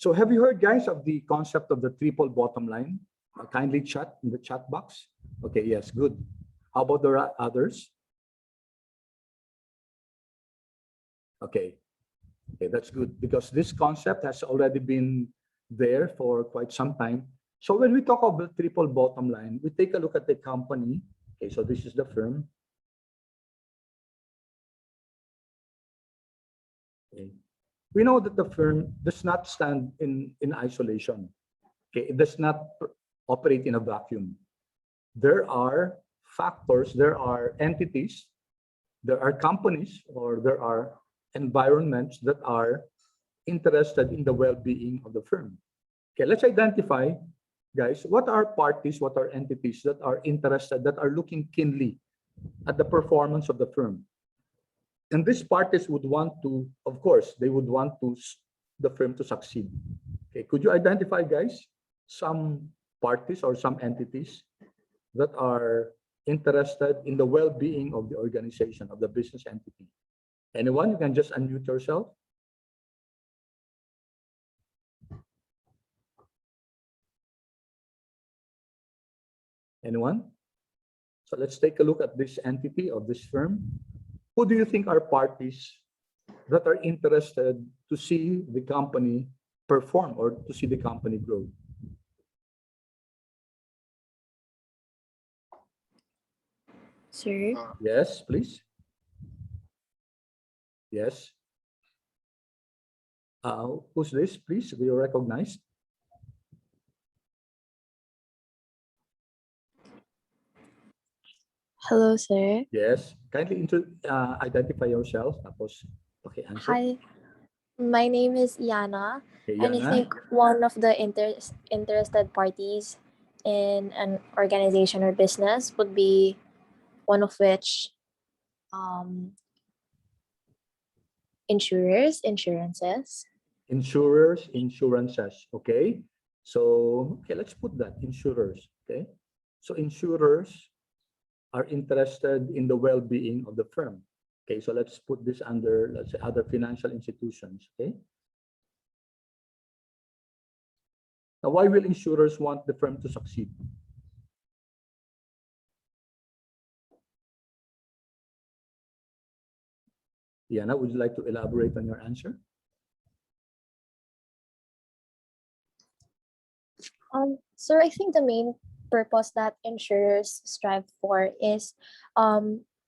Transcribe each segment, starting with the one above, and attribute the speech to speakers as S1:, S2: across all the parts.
S1: So have you heard, guys, of the concept of the triple bottom line? Kindly chat in the chat box. Okay, yes, good. How about the others? Okay, that's good, because this concept has already been there for quite some time. So when we talk about triple bottom line, we take a look at the company. Okay, so this is the firm. Okay. We know that the firm does not stand in isolation. Okay, it does not operate in a vacuum. There are factors, there are entities, there are companies, or there are environments that are interested in the well-being of the firm. Okay, let's identify, guys, what are parties, what are entities that are interested, that are looking keenly at the performance of the firm. And these parties would want to, of course, they would want the firm to succeed. Okay, could you identify, guys, some parties or some entities that are interested in the well-being of the organization, of the business entity? Anyone? You can just unmute yourself. Anyone? So let's take a look at this entity of this firm. Who do you think are parties that are interested to see the company perform or to see the company grow?
S2: Sir?
S1: Yes, please. Yes. Who's this, please? Do you recognize?
S2: Hello, sir.
S1: Yes. Kindly identify yourself. Tapos, okay, answer.
S2: Hi, my name is Yana,
S1: Okay,
S2: and I
S1: Yana.
S2: think one of the interested parties in an organization or business would be one of which insurances.
S1: Insurances. Okay. So, okay, let's put that, insurers. Okay. So insurers are interested in the well-being of the firm. Okay, so let's put this under, let's say, other financial institutions. Okay. Now, why will insurers want the firm to succeed? Yana, would you like to elaborate on your answer?
S2: Sir, I think the main purpose that insurers strive for is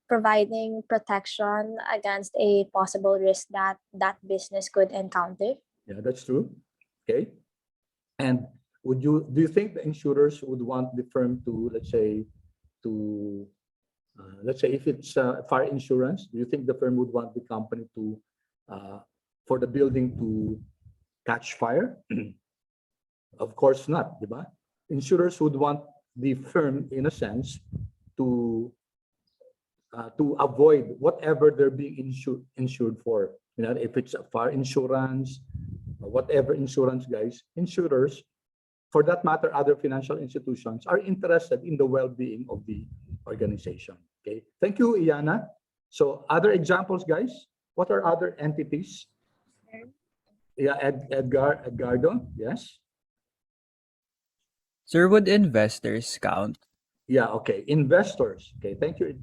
S2: providing protection against a possible risk that that business could encounter.
S1: Yeah, that's true. Okay. And do you think the insurers would want the firm to, let's say, if it's fire insurance, do you think the firm would want the company to, for the building to catch fire? Of course not, diba? Insurers would want the firm, in a sense, to avoid whatever they're being insured for. You know, if it's a fire insurance, whatever insurance, guys, insurers, for that matter, other financial institutions are interested in the well-being of the organization. Okay, thank you, Iana. So other examples, guys, what are other entities? Yeah, Edgardo, yes.
S3: Sir, would investors count?
S1: Yeah, okay, investors. Okay, thank you,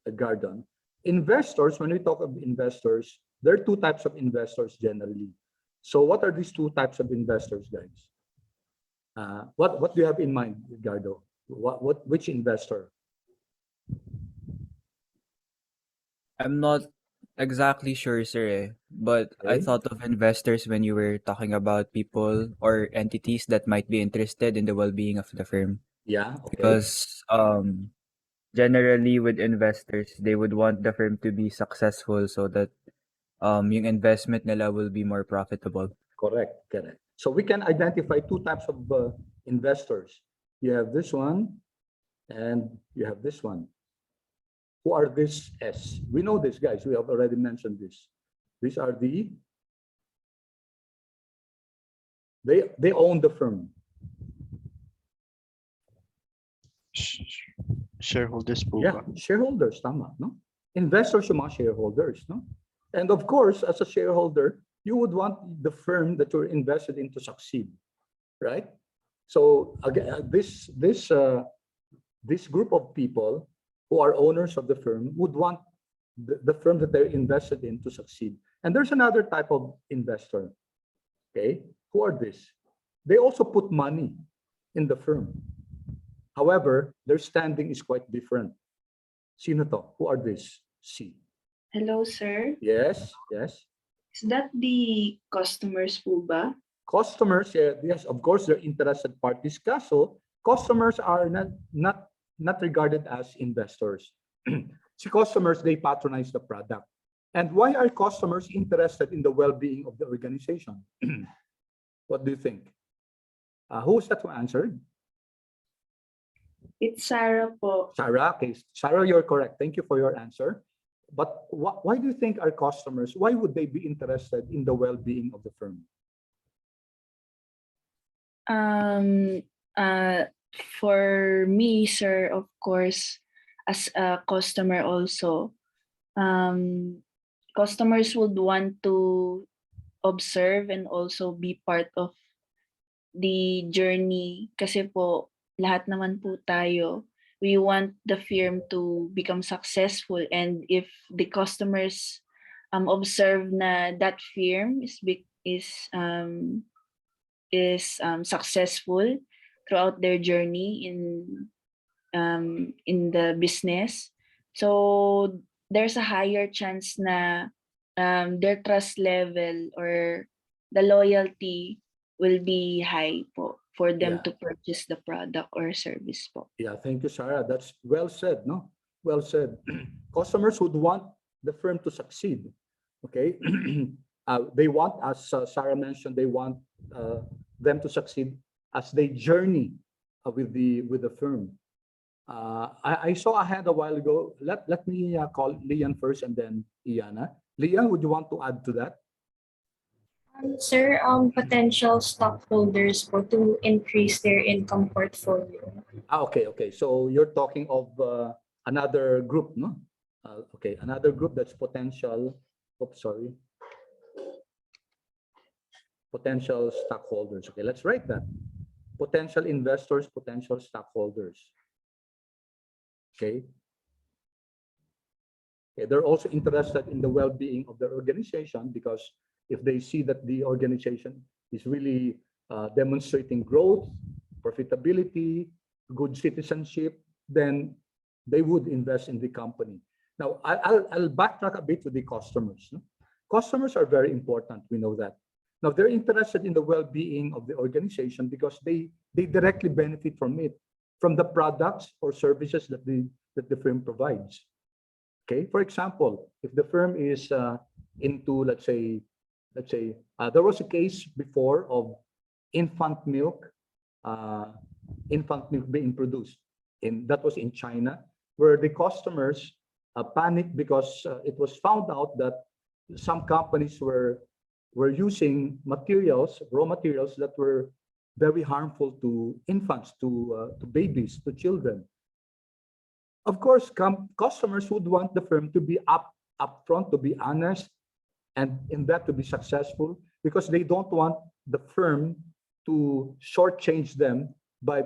S1: Edgardo. Investors, when we talk of investors, there are two types of investors generally. So what are these two types of investors, guys? What do you have in mind, Edgardo? Which investor?
S3: I'm not exactly sure, sir, but I
S1: Okay.
S3: thought of investors when you were talking about people or entities that might be interested in the well-being of the firm.
S1: Yeah, okay.
S3: Because generally with investors, they would want the firm to be successful so that yung investment nila will be more profitable.
S1: Correct. So we can identify two types of investors. You have this one, and you have this one. Who are these S? We know this, guys. We have already mentioned this. These are they own the firm.
S4: Shareholders po
S1: Yeah,
S4: ba?
S1: shareholders, tama, no? Investors yung mga shareholders, no? And of course, as a shareholder, you would want the firm that you're invested in to succeed, right? So again, this group of people who are owners of the firm would want the firm that they're invested in to succeed. And there's another type of investor. Okay, who are these? They also put money in the firm. However, their standing is quite different. Sino to? Who are these? C.
S4: Hello, sir.
S1: Yes, yes.
S4: Is that the customers po ba?
S1: Customers, yes, of course, they're interested parties. Kaso, customers are not regarded as investors. See, customers, they patronize the product. And why are customers interested in the well-being of the organization? What do you think? Who's that who answered?
S4: It's Sarah po.
S1: Sarah, okay. Sarah, you're correct. Thank you for your answer. But why do you think our customers, why would they be interested in the well-being of the firm?
S4: For me, sir, of course, as a customer also, customers would want to observe and also be part of the journey kasi po lahat naman po tayo, we want the firm to become successful, and if the customers observe na that firm is successful throughout their journey in the business, so there's a higher chance na their trust level or the loyalty will be high po for them to purchase the product or service po.
S1: Yeah, thank you, Sarah. That's well said, no? Well said. Customers would want the firm to succeed, okay? They want, as Sarah mentioned, they want them to succeed as they journey with the firm. I saw a hand a while ago. Let me call Lian first and then Iana. Lian, would you want to add to that?
S5: Sir, potential stockholders for to increase their income portfolio.
S1: Okay. So you're talking of another group, no? Okay, another group that's potential. Oops, sorry. Potential stockholders. Okay, let's write that. Potential investors, potential stockholders. Okay. They're also interested in the well-being of their organization because if they see that the organization is really demonstrating growth, profitability, good citizenship, then they would invest in the company. Now, I'll backtrack a bit to the customers. Customers are very important, we know that. Now, they're interested in the well-being of the organization because they directly benefit from it, from the products or services that the firm provides. Okay, for example, if the firm is into, let's say, there was a case before of infant milk being produced, that was in China, where the customers panicked because it was found out that some companies were using raw materials that were very harmful to infants, to babies, to children. Of course, customers would want the firm to be upfront, to be honest, and in that to be successful, because they don't want the firm to shortchange them by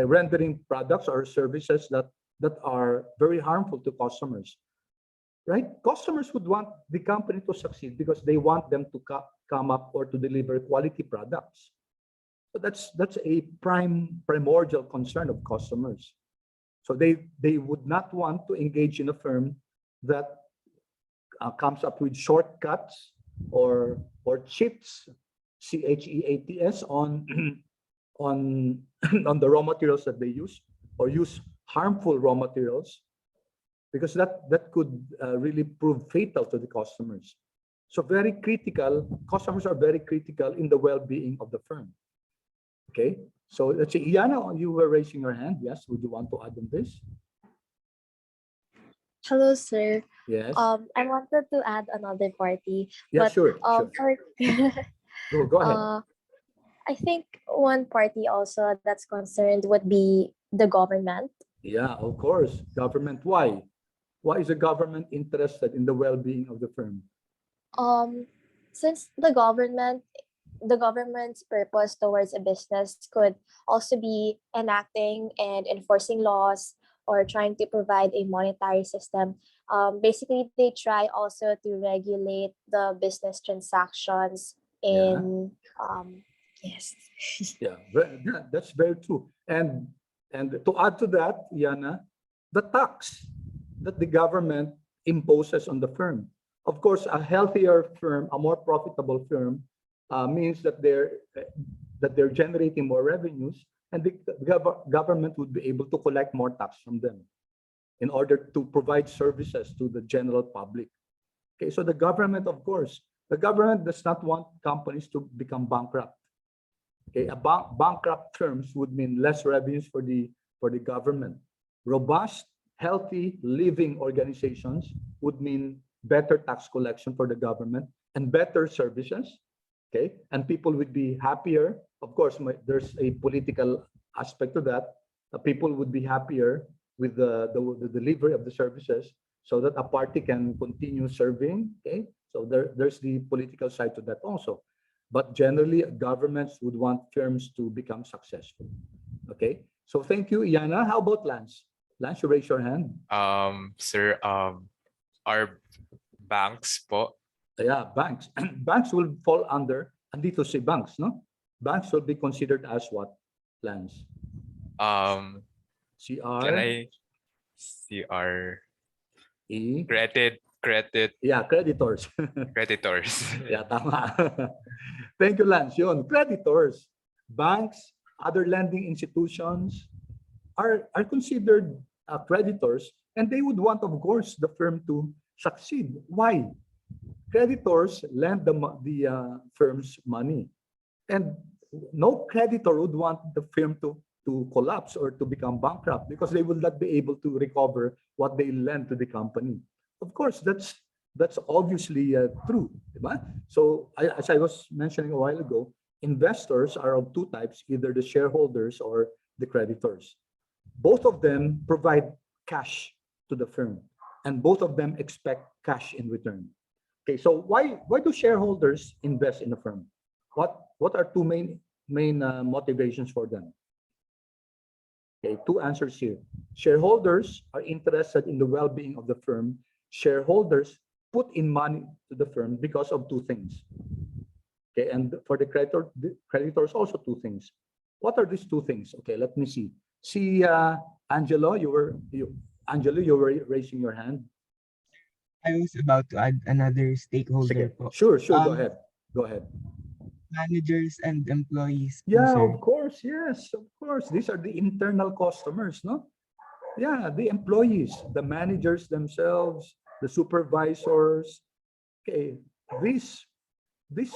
S1: rendering products or services that are very harmful to customers. Right? Customers would want the company to succeed because they want them to come up or to deliver quality products. So that's a primordial concern of customers. So they would not want to engage in a firm that comes up with shortcuts or cheats, CHEATS, on the raw materials that they use, or use harmful raw materials, because that could really prove fatal to the customers. So very critical, customers are very critical in the well-being of the firm. Okay, so let's say, Iana, you were raising your hand. Yes, would you want to add on this?
S2: Hello, sir.
S1: Yes.
S2: I wanted to add another party.
S1: Yeah,
S2: but,
S1: sure. Go ahead.
S2: I think one party also that's concerned would be the government.
S1: Yeah, of course. Government. Why? Why is the government interested in the well-being of the firm?
S2: Since the government's purpose towards a business could also be enacting and enforcing laws or trying to provide a monetary system. Basically, they try also to regulate the business transactions
S1: Yeah.
S2: in yes.
S1: Yeah, that's very true. And to add to that, Yana, the tax that the government imposes on the firm. Of course, a healthier firm, a more profitable firm, means that they're generating more revenues, and the government would be able to collect more tax from them in order to provide services to the general public. Okay, so the government, of course, the government does not want companies to become bankrupt. Okay, bankrupt firms would mean less revenues for the government. Robust, healthy living organizations would mean better tax collection for the government and better services. Okay, and people would be happier. Of course, there's a political aspect to that. People would be happier with the delivery of the services so that a party can continue serving. Okay, so there's the political side to that also. But generally, governments would want firms to become successful. Okay, so thank you, Iana. How about Lance? Lance, you raise your hand.
S6: Sir, our banks po,
S1: Yeah, banks. Banks will fall under, andito si banks, no? Banks will be considered as what, Lance?
S6: can
S1: CR,
S6: I see our
S1: E,
S6: credit
S1: yeah, creditors.
S6: creditors?
S1: Yeah, tama. Thank you, Lance. Yun, creditors, banks, other lending institutions are considered creditors, and they would want, of course, the firm to succeed. Why? Creditors lend the firm's money, and no creditor would want the firm to collapse or to become bankrupt because they will not be able to recover what they lend to the company. Of course, that's obviously true, diba? So as I was mentioning a while ago, investors are of two types, either the shareholders or the creditors. Both of them provide cash to the firm, and both of them expect cash in return. Okay, so why do shareholders invest in a firm? What are two main motivations for them? Okay, two answers here. Shareholders are interested in the well-being of the firm. Shareholders put in money to the firm because of two things. Okay, and for the creditors also two things. What are these two things? Okay, let me see. See, Angelo, you were raising your hand.
S7: I was about to add another stakeholder
S1: Sige.
S7: po.
S1: Sure, go ahead. Go ahead.
S7: Managers and employees po,
S1: Yeah,
S7: sir.
S1: of course, yes, of course. These are the internal customers, no? Yeah, the employees, the managers themselves, the supervisors. Okay, this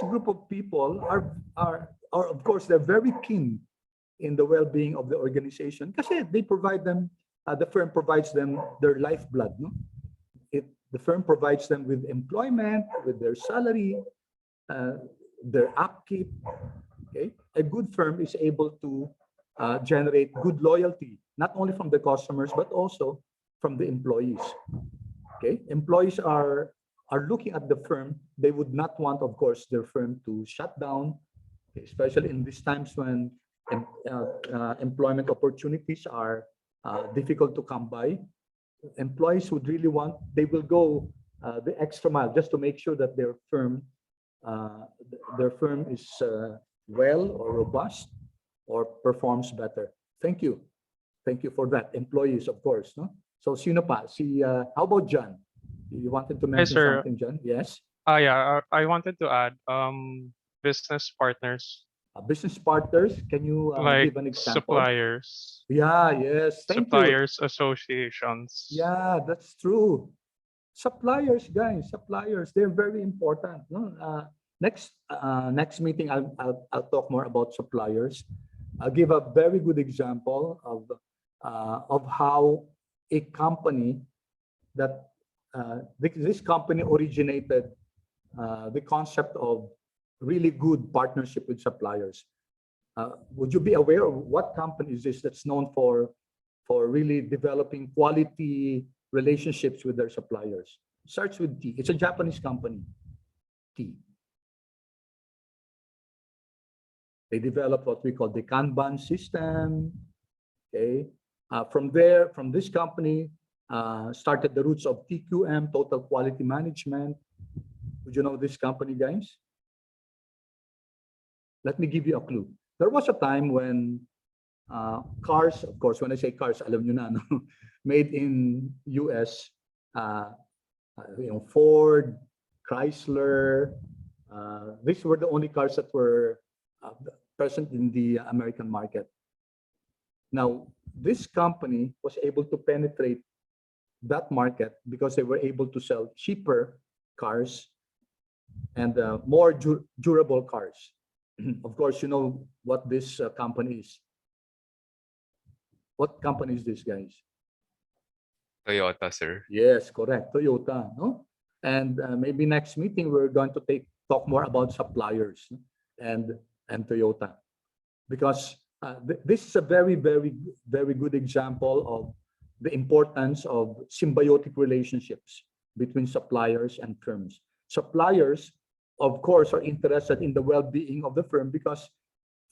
S1: group of people are of course they're very keen in the well-being of the organization because they provide them, the firm provides them their lifeblood, no? The firm provides them with employment, with their salary, their upkeep. Okay, a good firm is able to generate good loyalty, not only from the customers but also from the employees. Okay, employees are looking at the firm. They would not want, of course, their firm to shut down, especially in these times when employment opportunities are difficult to come by. Employees would really want, they will go the extra mile just to make sure that their firm is well or robust or performs better. Thank you for that. Employees, of course, no? So sino pa? How about John? You wanted to mention
S8: sir.
S1: something, John? Yes.
S8: Yeah, I wanted to add business partners
S1: Business partners, can you
S8: like
S1: give an example?
S8: suppliers,
S1: Yeah, yes, thank you.
S8: suppliers associations.
S1: Yeah, that's true. Suppliers, guys, suppliers, they're very important. No? Next meeting, I'll talk more about suppliers. I'll give a very good example of how a company that this company originated the concept of really good partnership with suppliers. Would you be aware of what company is this that's known for really developing quality relationships with their suppliers? Starts with T. It's a Japanese company. They developed what we call the Kanban system. Okay. From there, from this company, started the roots of TQM, Total Quality Management. Would you know this company, guys? Let me give you a clue. There was a time when cars, of course, when I say cars, alam nyo na, no? Made in US, Ford, Chrysler, these were the only cars that were present in the American market. Now, this company was able to penetrate that market because they were able to sell cheaper cars and more durable cars. Of course, you know what this company is. What company is this, guys?
S6: Toyota, sir.
S1: Yes, correct. Toyota, no? And maybe next meeting we're going to talk more about suppliers and Toyota, because this is a very, very, very good example of the importance of symbiotic relationships between suppliers and firms. Suppliers, of course, are interested in the well-being of the firm because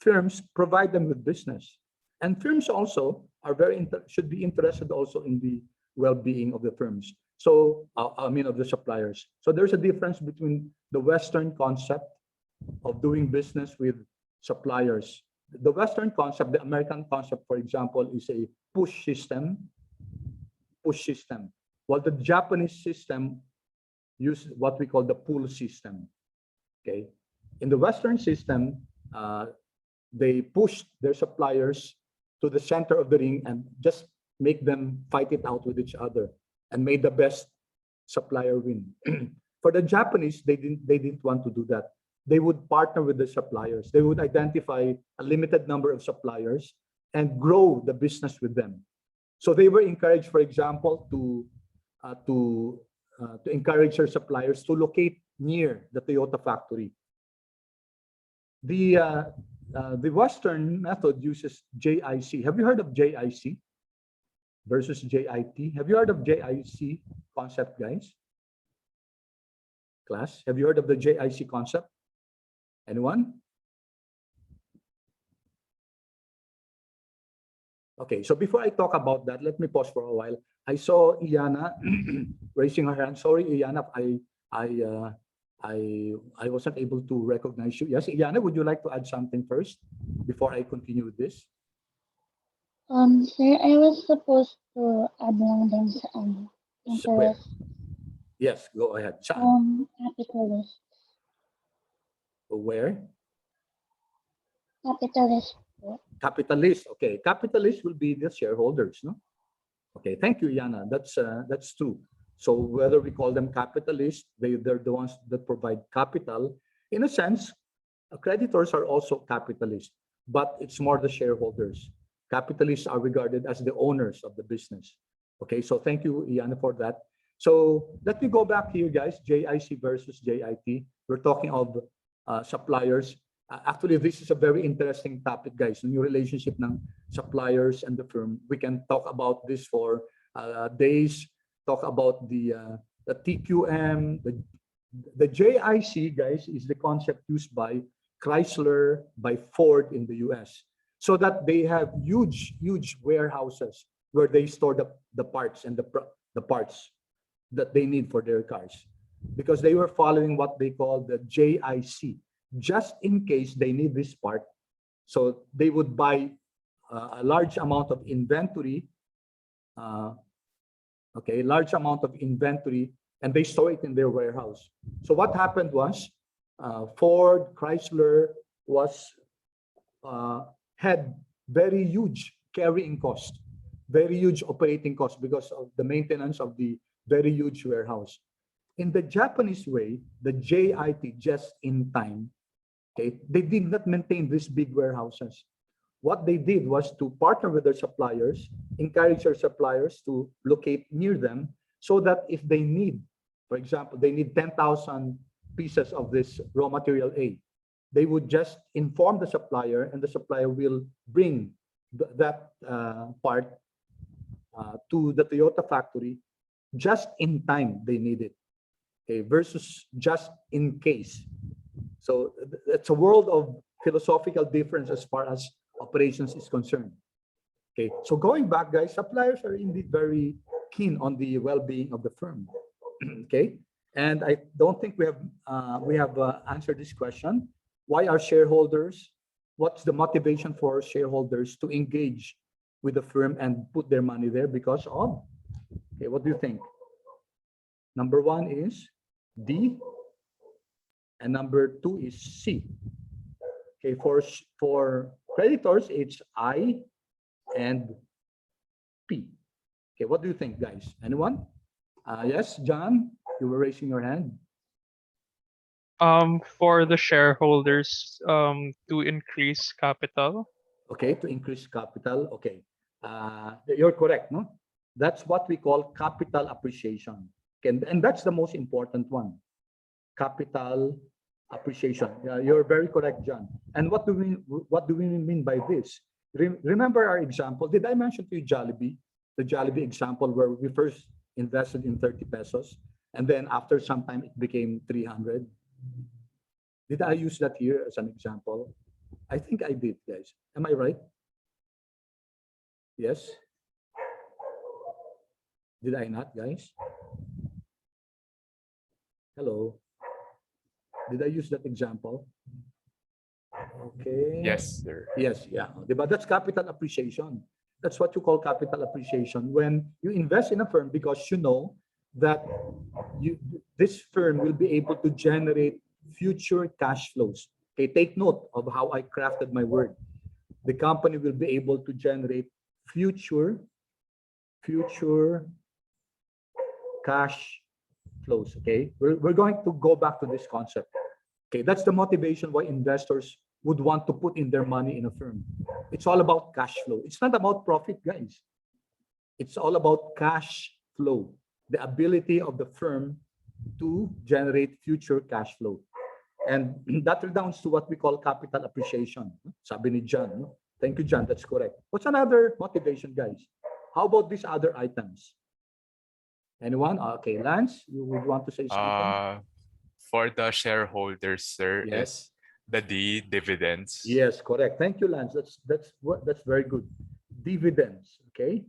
S1: firms provide them with business, and firms also are should be interested also in the well-being of the firms. So of the suppliers. So there's a difference between the Western concept of doing business with suppliers. The Western concept, the American concept, for example, is a push system. While the Japanese system use what we call the pull system. Okay, in the Western system, they push their suppliers to the center of the ring and just make them fight it out with each other and made the best supplier win. For the Japanese, they didn't want to do that. They would partner with the suppliers. They would identify a limited number of suppliers and grow the business with them. So they were encouraged, for example, to encourage their suppliers to locate near the Toyota factory. The Western method uses JIC. Have you heard of JIC versus JIT? Have you heard of JIC concept, guys? Class, have you heard of the JIC concept? Anyone? Okay, so before I talk about that, let me pause for a while. I saw Iana raising her hand. Sorry, Iana, I wasn't able to recognize you. Yes, Iana, would you like to add something first before I continue with this?
S9: Sir, I was supposed to add lang din sa interest.
S1: Yes, go ahead. Saan?
S9: Capitalist.
S1: Where?
S9: Capitalist.
S1: Capitalist. Okay, capitalist will be the shareholders, no? Okay, thank you, Iana. That's true. So whether we call them capitalists, they're the ones that provide capital. In a sense, creditors are also capitalists, but it's more the shareholders. Capitalists are regarded as the owners of the business. Okay, so thank you, Iana, for that. So let me go back here, guys. JIC versus JIT. We're talking of suppliers. Actually, this is a very interesting topic, guys. Yung relationship ng suppliers and the firm. We can talk about this for days. Talk about the TQM. The JIC, guys, is the concept used by Chrysler, by Ford in the US, so that they have huge warehouses where they store the parts and the parts that they need for their cars, because they were following what they call the JIC, just in case they need this part. So they would buy a large amount of inventory, large amount of inventory, and they store it in their warehouse. So what happened was, Ford, Chrysler had very huge carrying cost, very huge operating cost because of the maintenance of the very huge warehouse. In the Japanese way, the JIT, just in time, okay, they did not maintain these big warehouses. What they did was to partner with their suppliers, encourage their suppliers to locate near them, so that if they need, for example, they need 10,000 pieces of this raw material A, they would just inform the supplier, and the supplier will bring that part to the Toyota factory just in time they need it. okay, versus just in case. So it's a world of philosophical difference as far as operations is concerned. Okay, so going back, guys, suppliers are indeed very keen on the well-being of the firm. Okay, and I don't think we have answered this question. Why are shareholders? What's the motivation for shareholders to engage with the firm and put their money there? Because of, okay, what do you think? Number one is D, and number two is C. Okay, for creditors, it's I and P. Okay, what do you think, guys? Anyone? Yes, John, you were raising your hand.
S8: For the shareholders, to increase capital.
S1: Okay, to increase capital. Okay, you're correct, no? That's what we call capital appreciation. Okay, and that's the most important one. Capital appreciation. You're very correct, John. And what do we mean by this? Remember our example. Did I mention to you Jollibee? The Jollibee example where we first invested in 30 pesos and then after some time it became 300. Did I use that here as an example? I think I did, guys. Am I right? Yes? Did I not, guys? Hello? Did I use that example? Okay.
S6: Yes, sir.
S1: Yes, yeah. But that's capital appreciation. That's what you call capital appreciation. When you invest in a firm because you know that this firm will be able to generate future cash flows. Okay, take note of how I crafted my word. The company will be able to generate future cash flows. Okay, we're going to go back to this concept. Okay, that's the motivation why investors would want to put in their money in a firm. It's all about cash flow. It's not about profit, guys. It's all about cash flow, the ability of the firm to generate future cash flow. And that redounds to what we call capital appreciation. Sabi ni John. No? Thank you, John. That's correct. What's another motivation, guys? How about these other items? Anyone? Okay, Lance, you would want to say something?
S6: For the shareholders, sir,
S1: Yes.
S6: is the dividends.
S1: Yes, correct. Thank you, Lance. That's very good. Dividends, okay?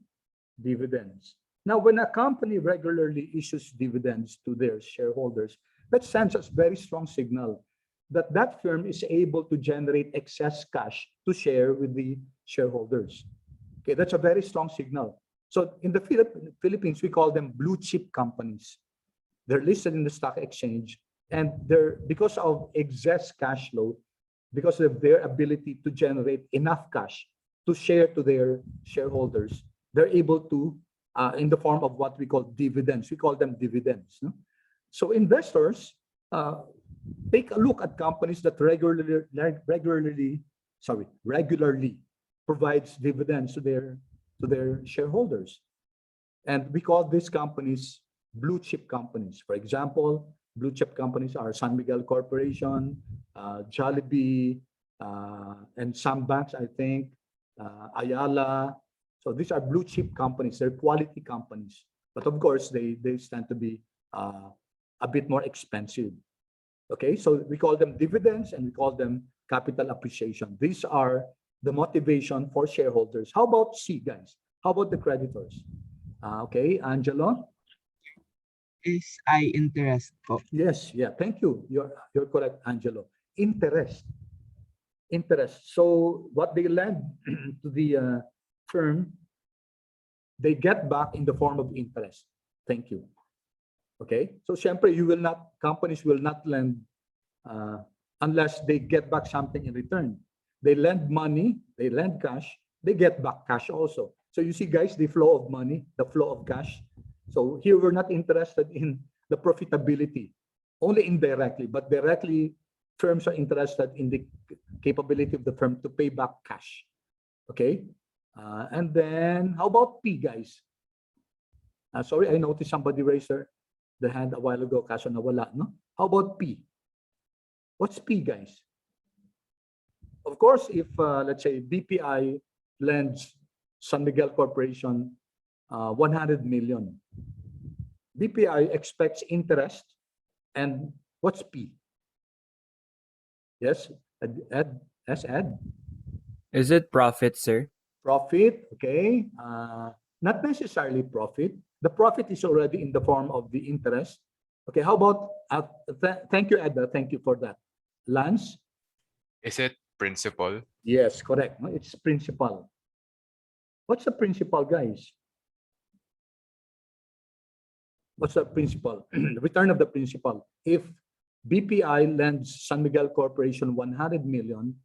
S1: Dividends. Now, when a company regularly issues dividends to their shareholders, that sends us very strong signal that that firm is able to generate excess cash to share with the shareholders. Okay, that's a very strong signal. So in the Philippines, we call them blue chip companies. They're listed in the stock exchange, and they're because of excess cash flow, because of their ability to generate enough cash to share to their shareholders, they're able to, in the form of what we call dividends. We call them dividends. No? So investors take a look at companies that regularly provides dividends to their shareholders, and we call these companies blue chip companies. For example, blue chip companies are San Miguel Corporation, Jollibee, and some banks, I think, Ayala. So these are blue chip companies. They're quality companies, but of course they tend to be a bit more expensive. Okay, so we call them dividends and we call them capital appreciation. These are the motivation for shareholders. How about C, guys? How about the creditors? Okay, Angelo?
S7: Is I interest po.
S1: Yes, yeah, thank you. You're correct, Angelo. Interest. So what they lend to the firm, they get back in the form of interest. Thank you. Okay, so syempre, companies will not lend unless they get back something in return. They lend money, they lend cash, they get back cash also. So you see, guys, the flow of money, the flow of cash. So here we're not interested in the profitability, only indirectly, but directly firms are interested in the capability of the firm to pay back cash. Okay, and then how about P, guys? Sorry, I noticed somebody raised the hand a while ago, kaso nawala, no? How about P? What's P, guys? Of course, if let's say BPI lends San Miguel Corporation 100 million, BPI expects interest And what's P? Yes, Ed.
S3: Is it profit, sir?
S1: Profit, okay. Not necessarily profit. The profit is already in the form of the interest. Okay, how about, thank you, Edda, thank you for that. Lance?
S6: Is it principal?
S1: Yes, correct. No, it's principal. What's the principal, guys? What's the principal? Return of the principal. If BPI lends San Miguel Corporation 100 million,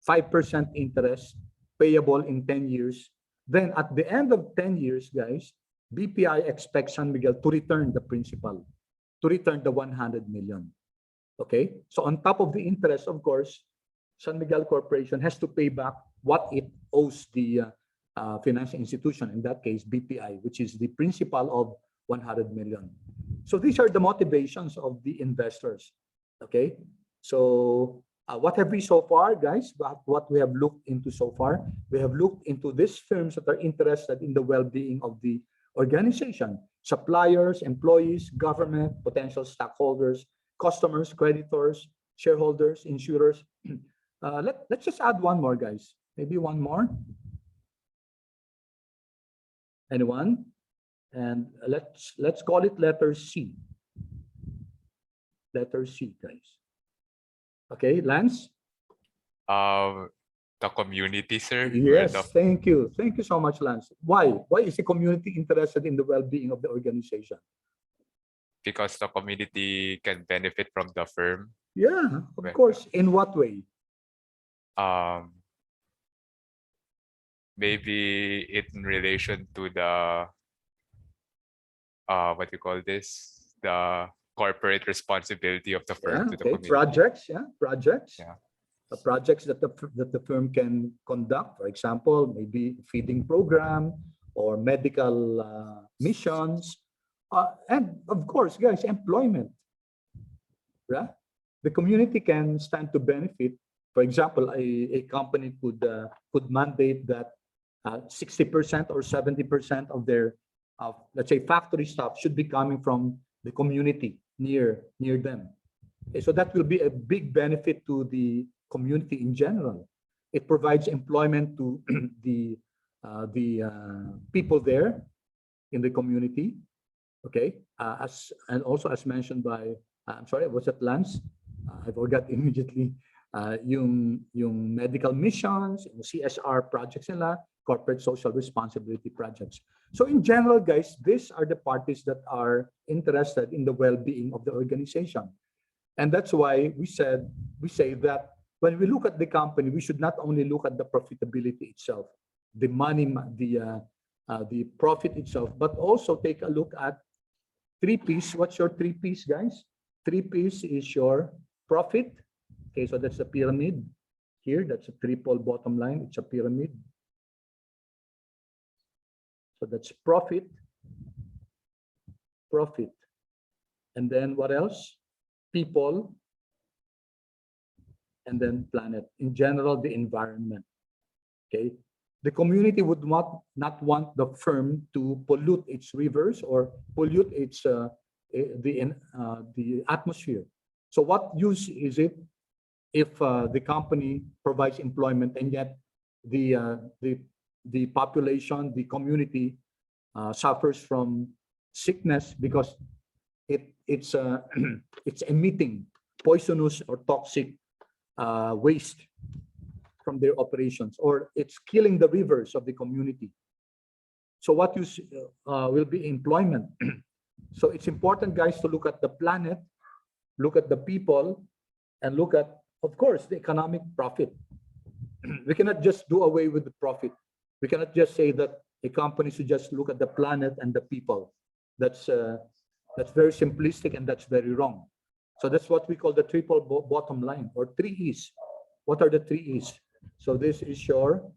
S1: 5% interest payable in 10 years, then at the end of 10 years, guys, BPI expects San Miguel to return the principal, to return the 100 million. Okay, so on top of the interest, of course, San Miguel Corporation has to pay back what it owes the financial institution, in that case, BPI, which is the principal of 100 million. So these are the motivations of the investors. Okay, so what have we so far, guys? What we have looked into so far? We have looked into these firms that are interested in the well-being of the organization: suppliers, employees, government, potential stockholders, customers, creditors, shareholders, insurers. Let's just add one more, guys. Maybe one more. Anyone? And let's call it letter C. Letter C, guys. Okay, Lance?
S6: The community, sir.
S1: Yes, thank you. Thank you so much, Lance. Why? Why is the community interested in the well-being of the organization?
S6: Because the community can benefit from the firm.
S1: Yeah, of course. In what way?
S6: Maybe in relation to the what you call this, the corporate responsibility of the firm to the community.
S1: Projects, projects.
S6: Yeah.
S1: Projects that the firm can conduct, for example, maybe feeding program or medical missions, and of course, guys, employment. Yeah, the community can stand to benefit. For example, a company could mandate that 60% or 70% of their let's say factory staff should be coming from the community near them. Okay, so that will be a big benefit to the community in general. It provides employment to the people there in the community. Okay, and also as mentioned by I'm sorry, was it Lance? I forgot immediately. Yung medical missions, yung CSR projects nila, corporate social responsibility projects. So in general, guys, these are the parties that are interested in the well-being of the organization. And that's why we say that when we look at the company, we should not only look at the profitability itself, the money, the profit itself, but also take a look at 3 P's. What's your 3 P's, guys? 3 P's is your profit. Okay, so that's a pyramid here. That's a triple bottom line. It's a pyramid. So that's profit, profit. And then what else? People, and then planet. In general, the environment. Okay, the community would not want the firm to pollute its rivers or pollute its the atmosphere. So what use is it if the company provides employment and yet the population, the community suffers from sickness because it's emitting poisonous or toxic waste from their operations, or it's killing the rivers of the community. So what use will be employment? So it's important, guys, to look at the planet, look at the people, and look at, of course, the economic profit. We cannot just do away with the profit. We cannot just say that a company should just look at the planet and the people. That's very simplistic and that's very wrong. So that's what we call the triple bottom line, or 3 E's. What are the 3 E's? So this is your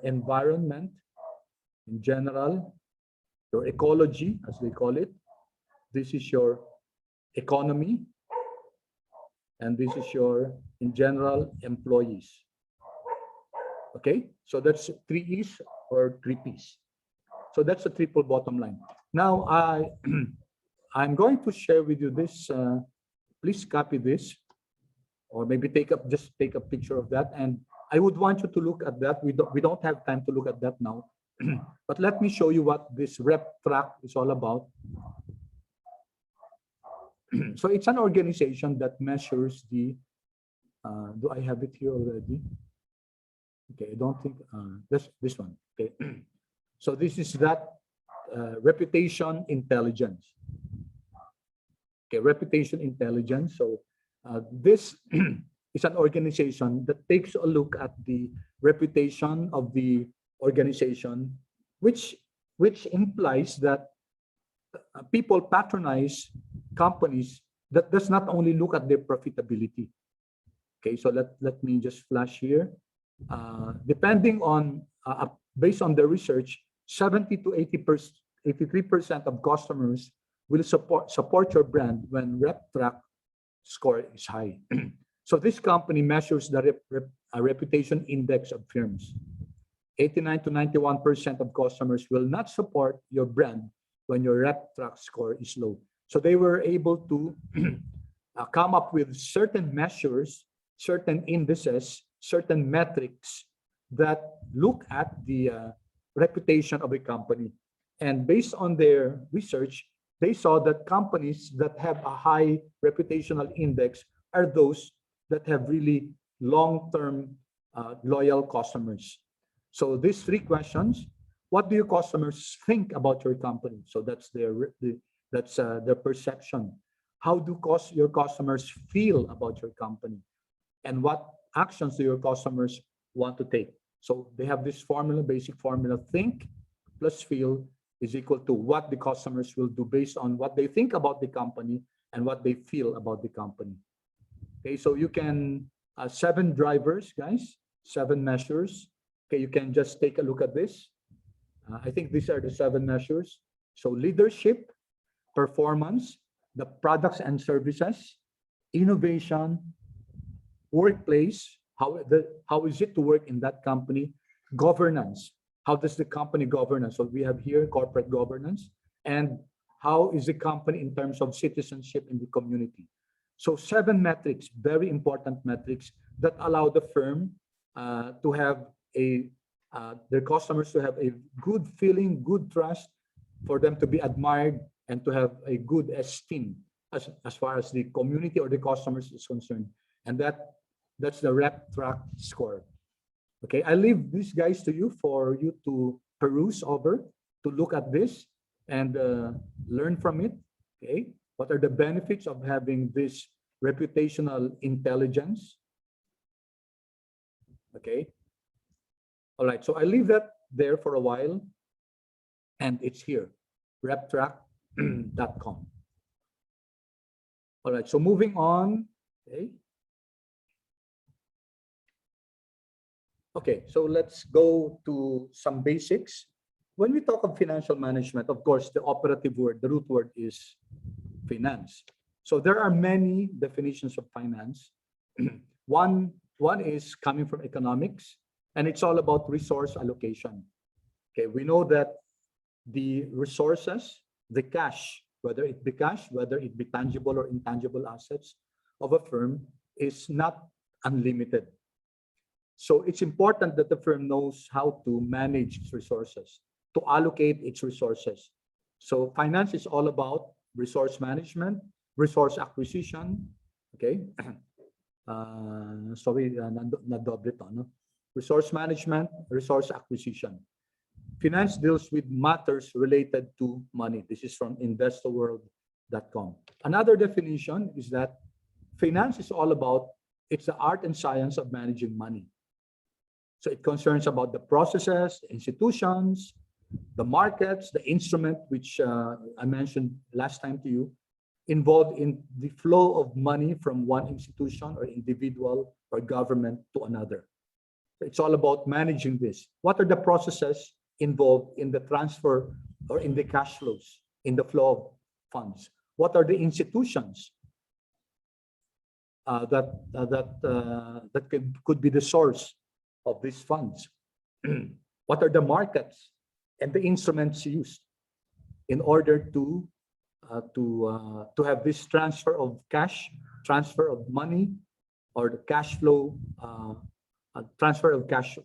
S1: environment in general, your ecology, as they call it. This is your economy, and this is your, in general, employees. Okay, so that's 3 E's or 3 P's. So that's a triple bottom line. Now, I'm going to share with you this. Please copy this, or maybe just take a picture of that. And I would want you to look at that. We don't have time to look at that now, but let me show you what this rep track is all about. So it's an organization that measures the. Do I have it here already? Okay, I don't think this one. Okay, so this is that reputation intelligence. Okay, reputation intelligence. So this is an organization that takes a look at the reputation of the organization, which implies that people patronize companies that does not only look at their profitability. Okay, so let me just flash here. Depending on based on the research, 70 to 83% of customers will support your brand when RepTrack score is high. So this company measures the reputation index of firms. 89 to 91% of customers will not support your brand when your RepTrack score is low. So they were able to come up with certain measures, certain indices, certain metrics that look at the reputation of a company. And based on their research, they saw that companies that have a high reputational index are those that have really long-term loyal customers. So these three questions: what do your customers think about your company? So that's their perception. How do your customers feel about your company? And what actions do your customers want to take? So they have this formula, basic formula: think plus feel is equal to what the customers will do based on what they think about the company and what they feel about the company. Okay, so you can 7 drivers, guys, 7 measures. Okay, you can just take a look at this. I think these are the 7 measures. So leadership, performance, the products and services, innovation, workplace, how is it to work in that company, governance, how does the company govern? So we have here corporate governance, and how is the company in terms of citizenship in the community. So 7 metrics, very important metrics that allow the firm to have their customers to have a good feeling, good trust, for them to be admired and to have a good esteem as far as the community or the customers is concerned. And that's the RepTrack score. Okay, I leave these guys to you for you to peruse over, to look at this and learn from it. Okay, what are the benefits of having this reputational intelligence? Okay, all right, so I leave that there for a while, and it's here, reptrack.com. All right, so moving on. Okay, so let's go to some basics. When we talk of financial management, of course, the operative word, the root word is finance. So there are many definitions of finance. One is coming from economics, and it's all about resource allocation. Okay, we know that the resources, the cash, whether it be cash, whether it be tangible or intangible assets of a firm, is not unlimited. So it's important that the firm knows how to manage its resources, to allocate its resources. So finance is all about resource management, resource acquisition. Okay. Sorry, na-doble to, no? Resource management, resource acquisition. Finance deals with matters related to money. This is from investorworld.com. Another definition is that finance is all about, it's the art and science of managing money. So it concerns about the processes, the institutions, the markets, the instrument, which I mentioned last time to you, involved in the flow of money from one institution or individual or government to another. It's all about managing this. What are the processes involved in the transfer or in the cash flows, in the flow of funds? What are the institutions that could be the source of these funds? What are the markets and the instruments used? in order to have this transfer of cash, transfer of money, or the cash flow, transfer of cash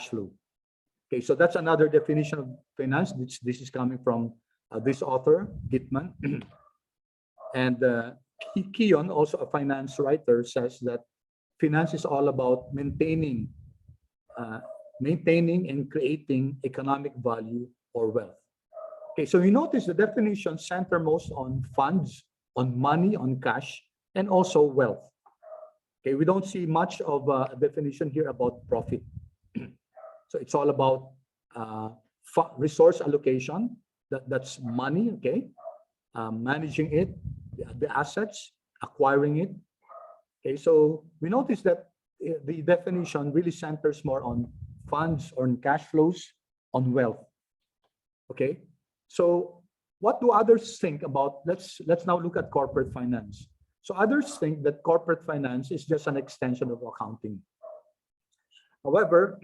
S1: flow. Okay, so that's another definition of finance. This is coming from this author, Gitman. And Keon, also a finance writer, says that finance is all about maintaining and creating economic value or wealth. Okay, so you notice the definitions center most on funds, on money, on cash, and also wealth. Okay, we don't see much of a definition here about profit. So it's all about resource allocation, that's money, okay? Managing it, the assets, acquiring it. Okay, so we notice that the definition really centers more on funds, on cash flows, on wealth. Okay, so what do others think about, let's now look at corporate finance. So others think that corporate finance is just an extension of accounting. However,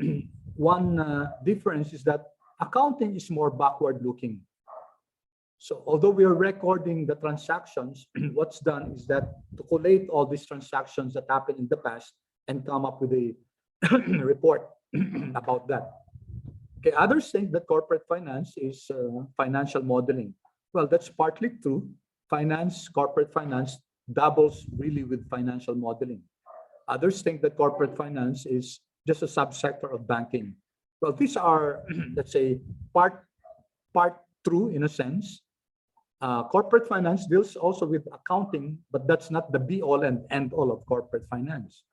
S1: one difference is that accounting is more backward looking. So although we are recording the transactions, what's done is that to collate all these transactions that happened in the past and come up with a report about that. Okay, others think that corporate finance is financial modeling. Well, that's partly true. Corporate finance doubles really with financial modeling. Others think that corporate finance is just a subsector of banking. Well, these are, let's say, part true in a sense. Corporate finance deals also with accounting, but that's not the be-all and end-all of corporate finance.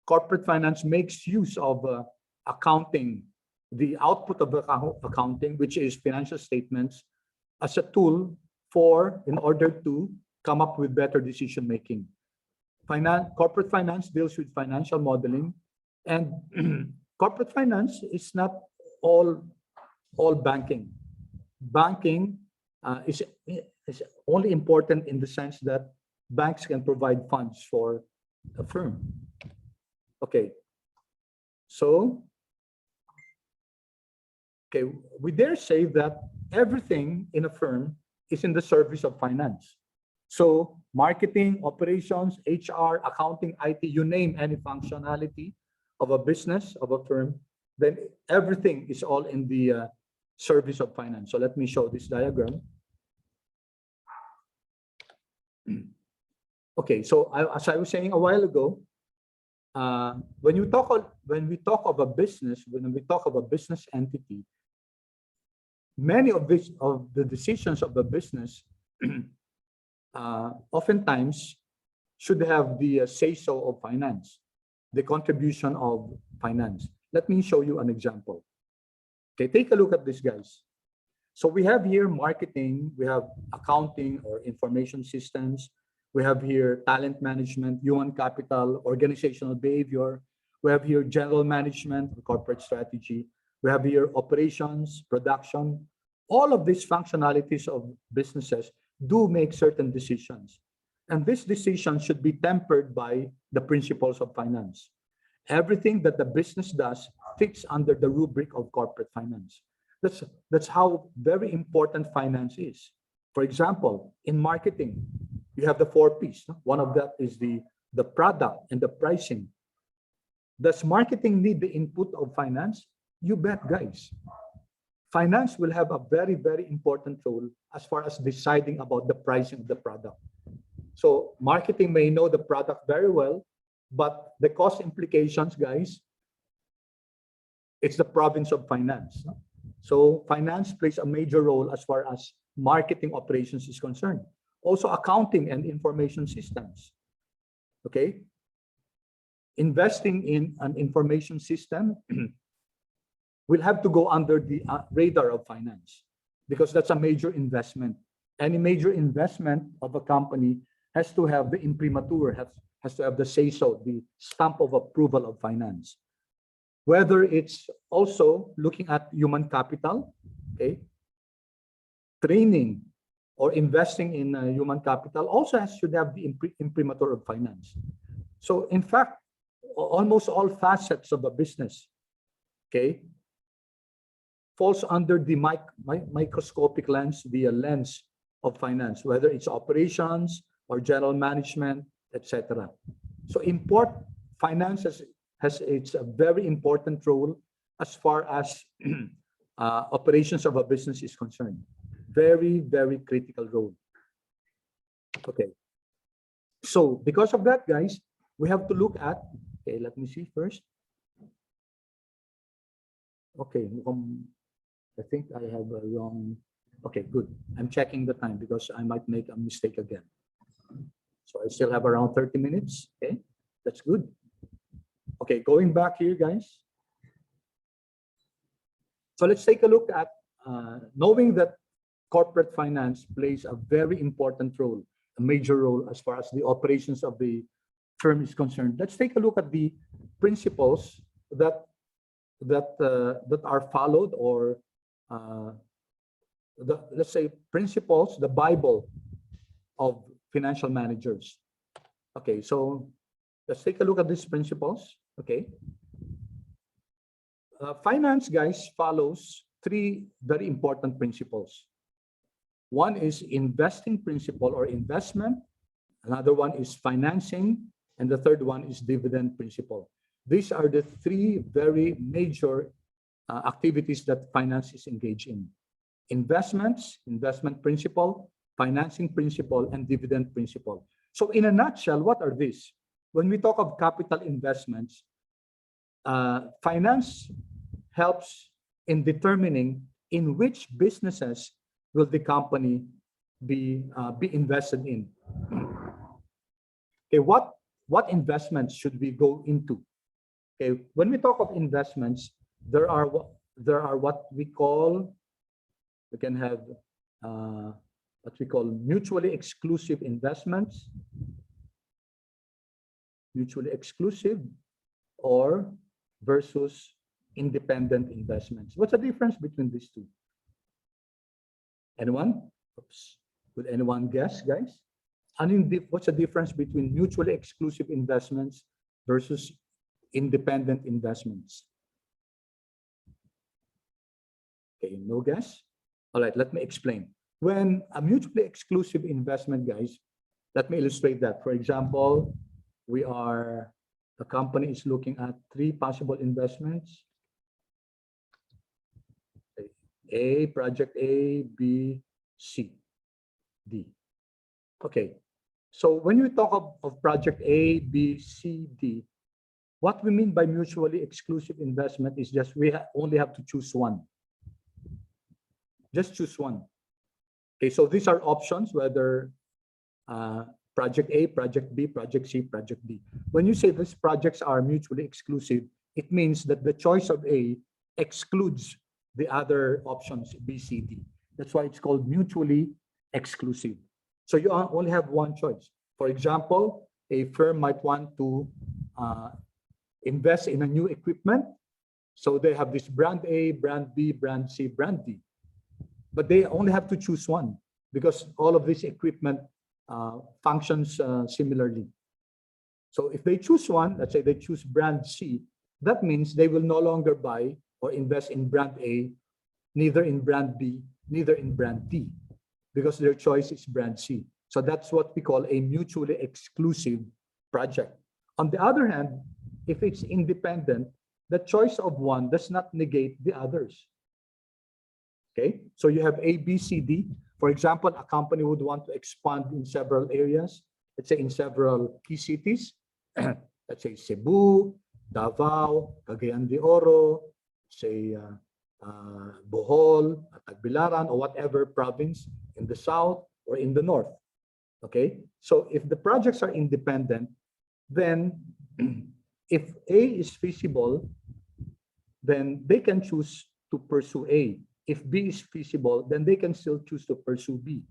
S1: Corporate finance makes use of accounting, the output of accounting, which is financial statements, as a tool in order to come up with better decision making. Corporate finance deals with financial modeling, and corporate finance is not all banking. Banking is only important in the sense that banks can provide funds for a firm. Okay, so we dare say that everything in a firm is in the service of finance. So marketing, operations, HR, accounting, IT, you name any functionality of a business, of a firm, then everything is all in the service of finance. So let me show this diagram. Okay, so as I was saying a while ago, when we talk of a business entity, many of the decisions of the business oftentimes should have the say-so of finance, the contribution of finance. Let me show you an example. Okay, take a look at this, guys. So we have here marketing, we have accounting or information systems, we have here talent management, human capital, organizational behavior, we have here general management, corporate strategy, we have here operations, production. All of these functionalities of businesses do make certain decisions. And these decisions should be tempered by the principles of finance. Everything that the business does fits under the rubric of corporate finance. That's how very important finance is. For example, in marketing, you have the 4 Ps. One of that is the product and the pricing. Does marketing need the input of finance? You bet, guys. Finance will have a very, very important role as far as deciding about the pricing of the product. So marketing may know the product very well, but the cost implications, guys, it's the province of finance. So finance plays a major role as far as marketing operations is concerned. Also accounting and information systems. Okay. Investing in an information system will have to go under the radar of finance because that's a major investment. Any major investment of a company has to have the imprimatur, has to have the say-so, the stamp of approval of finance. Whether it's also looking at human capital, okay, training or investing in human capital also should have the imprimatur of finance. So in fact, almost all facets of a business, okay, falls under the microscopic lens, the lens of finance, whether it's operations or general management, etc. So finance has it's a very important role as far as operations of a business is concerned. Very, very critical role. Okay. So because of that, guys, we have to look at, okay, let me see first. Okay, I think I have a wrong, okay, good. I'm checking the time because I might make a mistake again. So I still have around 30 minutes, okay? That's good. Okay, going back here, guys. So let's take a look at knowing that corporate finance plays a very important role, a major role as far as the operations of the firm is concerned. Let's take a look at the principles that are followed, or let's say principles, the Bible of financial managers. Okay, so let's take a look at these principles. Okay. Finance, guys, follows three very important principles. One is investing principle or investment. Another one is financing. And the third one is dividend principle. These are the three very major activities that finance is engaged in. Investments, investment principle, financing principle, and dividend principle. So in a nutshell, what are these? When we talk of capital investments, finance helps in determining in which businesses will the company be invested in. Okay, what investments should we go into? Okay, when we talk of investments, there are what we call, we can have what we call mutually exclusive investments, mutually exclusive, or versus independent investments. What's the difference between these two? Anyone? Oops. Would anyone guess, guys? What's the difference between mutually exclusive investments versus independent investments? Okay, no guess? All right, let me explain. When a mutually exclusive investment, guys, let me illustrate that. For example, the company is looking at three possible investments. Project A, B, C, D. Okay, so when we talk of project A, B, C, D, what we mean by mutually exclusive investment is just we only have to choose one. Just choose one. Okay, so these are options, whether project A, project B, project C, project D. When you say these projects are mutually exclusive, it means that the choice of A excludes the other options, B, C, D. That's why it's called mutually exclusive. So you only have one choice. For example, a firm might want to invest in a new equipment. So they have this brand A, brand B, brand C, brand D. But they only have to choose one because all of this equipment functions similarly. So if they choose one, let's say they choose brand C, that means they will no longer buy or invest in brand A, neither in brand B, neither in brand D, because their choice is brand C. So that's what we call a mutually exclusive project. On the other hand, if it's independent, the choice of one does not negate the others. Okay, so you have A, B, C, D. For example, a company would want to expand in several areas, let's say in several key cities, let's say Cebu, Davao, Cagayan de Oro, say Bohol, Tagbilaran, or whatever province in the south or in the north. Okay, so if the projects are independent, then if A is feasible, then they can choose to pursue A. If B is feasible, then they can still choose to pursue B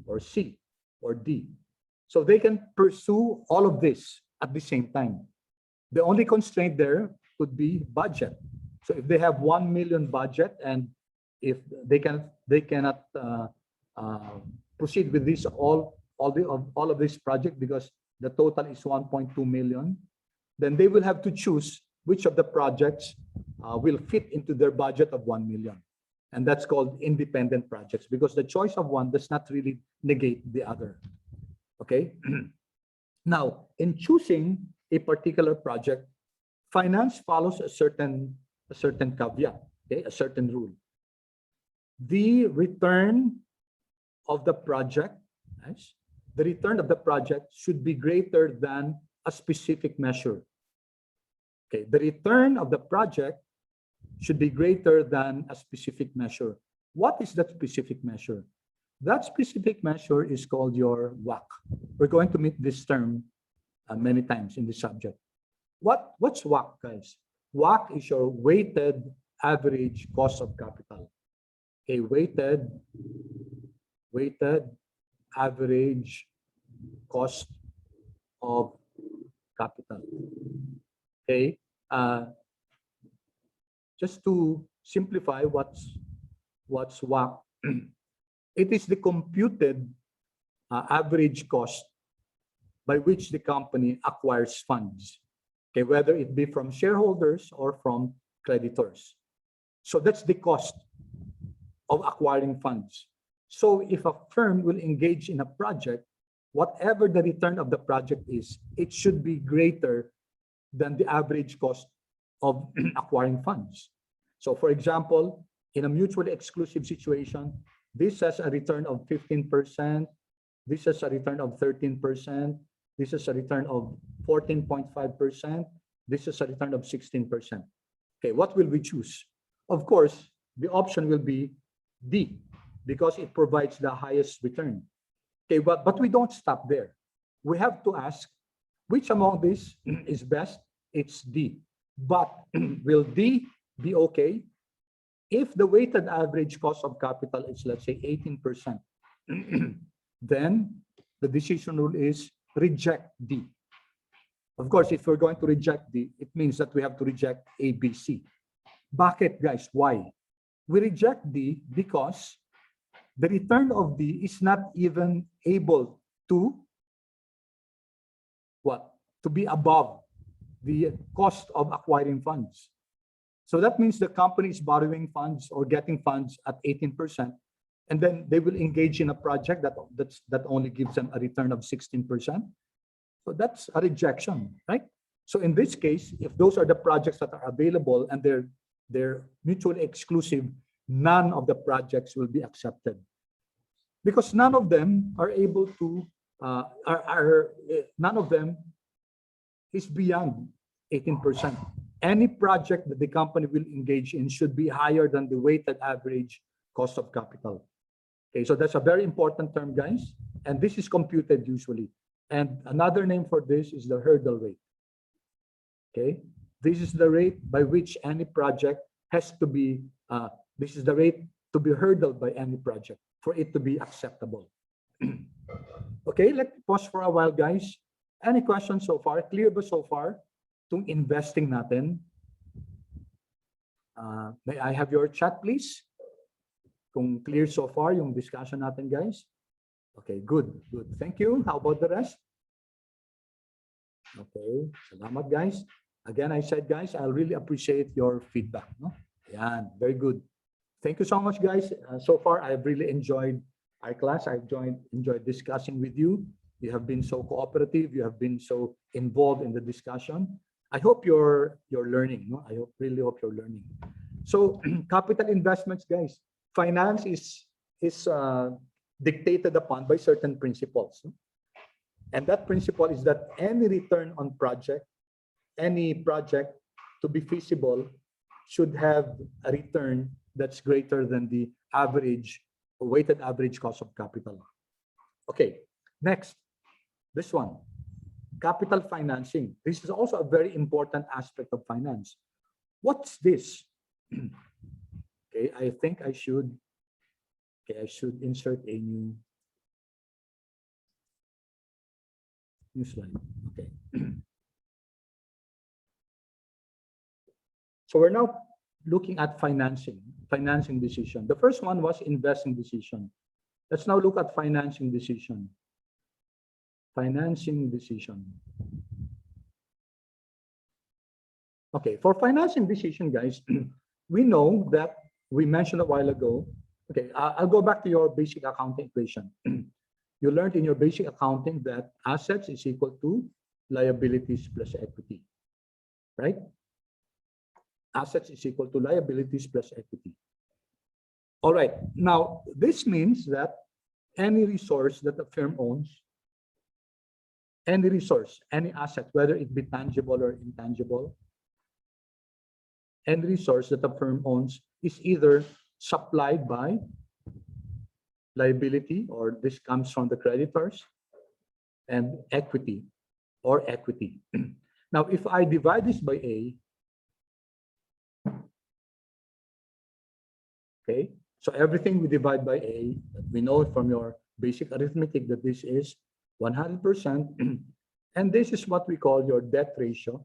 S1: or C or D. So they can pursue all of this at the same time. The only constraint there could be budget. So if they have 1 million budget and if they cannot proceed with this all of this project because the total is 1.2 million, then they will have to choose which of the projects will fit into their budget of 1 million. And that's called independent projects because the choice of one does not really negate the other. Okay. Now, in choosing a particular project, finance follows a certain caveat, okay, a certain rule. The return of the project, nice, the return of the project should be greater than a specific measure. Okay, the return of the project should be greater than a specific measure. What is that specific measure? That specific measure is called your WACC. We're going to meet this term many times in this subject. What's WACC, guys? WACC is your weighted average cost of capital. A weighted average cost of capital. Okay. Just to simplify what's WACC, it is the computed average cost by which the company acquires funds, okay, whether it be from shareholders or from creditors. So that's the cost of acquiring funds. So if a firm will engage in a project, whatever the return of the project is, it should be greater than the average cost of acquiring funds. So for example, in a mutually exclusive situation, this has a return of 15%, this has a return of 13%, this is a return of 14.5%, this is a return of 16%. Okay, what will we choose? Of course, the option will be D, because it provides the highest return. Okay, but we don't stop there. We have to ask, which among these is best? It's D. But will D be okay? If the weighted average cost of capital is, let's say, 18%, then the decision rule is reject D. Of course, if we're going to reject D, it means that we have to reject A, B, C. Bakit, guys? Why? We reject D because the return of D is not even able to what? To be above the cost of acquiring funds. So that means the company is borrowing funds or getting funds at 18%, and then they will engage in a project that only gives them a return of 16%. So that's a rejection, right? So in this case, if those are the projects that are available and they're mutually exclusive, none of the projects will be accepted because none of them are able to none of them is beyond 18%. Any project that the company will engage in should be higher than the weighted average cost of capital. Okay, so that's a very important term, guys. And this is computed usually. And another name for this is the hurdle rate. Okay, this is the rate by which any project has to be, this is the rate to be hurdled by any project for it to be acceptable. Okay, let's pause for a while, guys. Any questions so far? Clear ba so far? Itong investing natin. May I have your chat, please? Kung clear so far yung discussion natin, guys. Okay, good, good. Thank you. How about the rest? Okay, salamat, guys. Again, I said, guys, I'll really appreciate your feedback. No? Yan, very good. Thank you so much, guys. So far, I've really enjoyed our class. I've enjoyed discussing with you. You have been so cooperative. You have been so involved in the discussion. I hope you're learning. No? I really hope you're learning. So capital investments, guys. Finance is dictated upon by certain principles. No? And that principle is that any return on project, any project to be feasible should have a return that's greater than the average, weighted average cost of capital. Okay, next. This one, capital financing. This is also a very important aspect of finance. What's this? Okay, I think I should insert a new slide. Okay. So we're now looking at financing decision. The first one was investing decision. Let's now look at financing decision. Financing decision. Okay, for financing decision, guys, we know that we mentioned a while ago. Okay, I'll go back to your basic accounting equation. You learned in your basic accounting that assets is equal to liabilities plus equity, right? Assets is equal to liabilities plus equity. All right, now this means that any resource that a firm owns, any resource, any asset, whether it be tangible or intangible, any resource that a firm owns is either supplied by liability, or this comes from the creditors, and equity, or equity. Now, if I divide this by A, okay, so everything we divide by A, we know from your basic arithmetic that this is 100%, and this is what we call your debt ratio,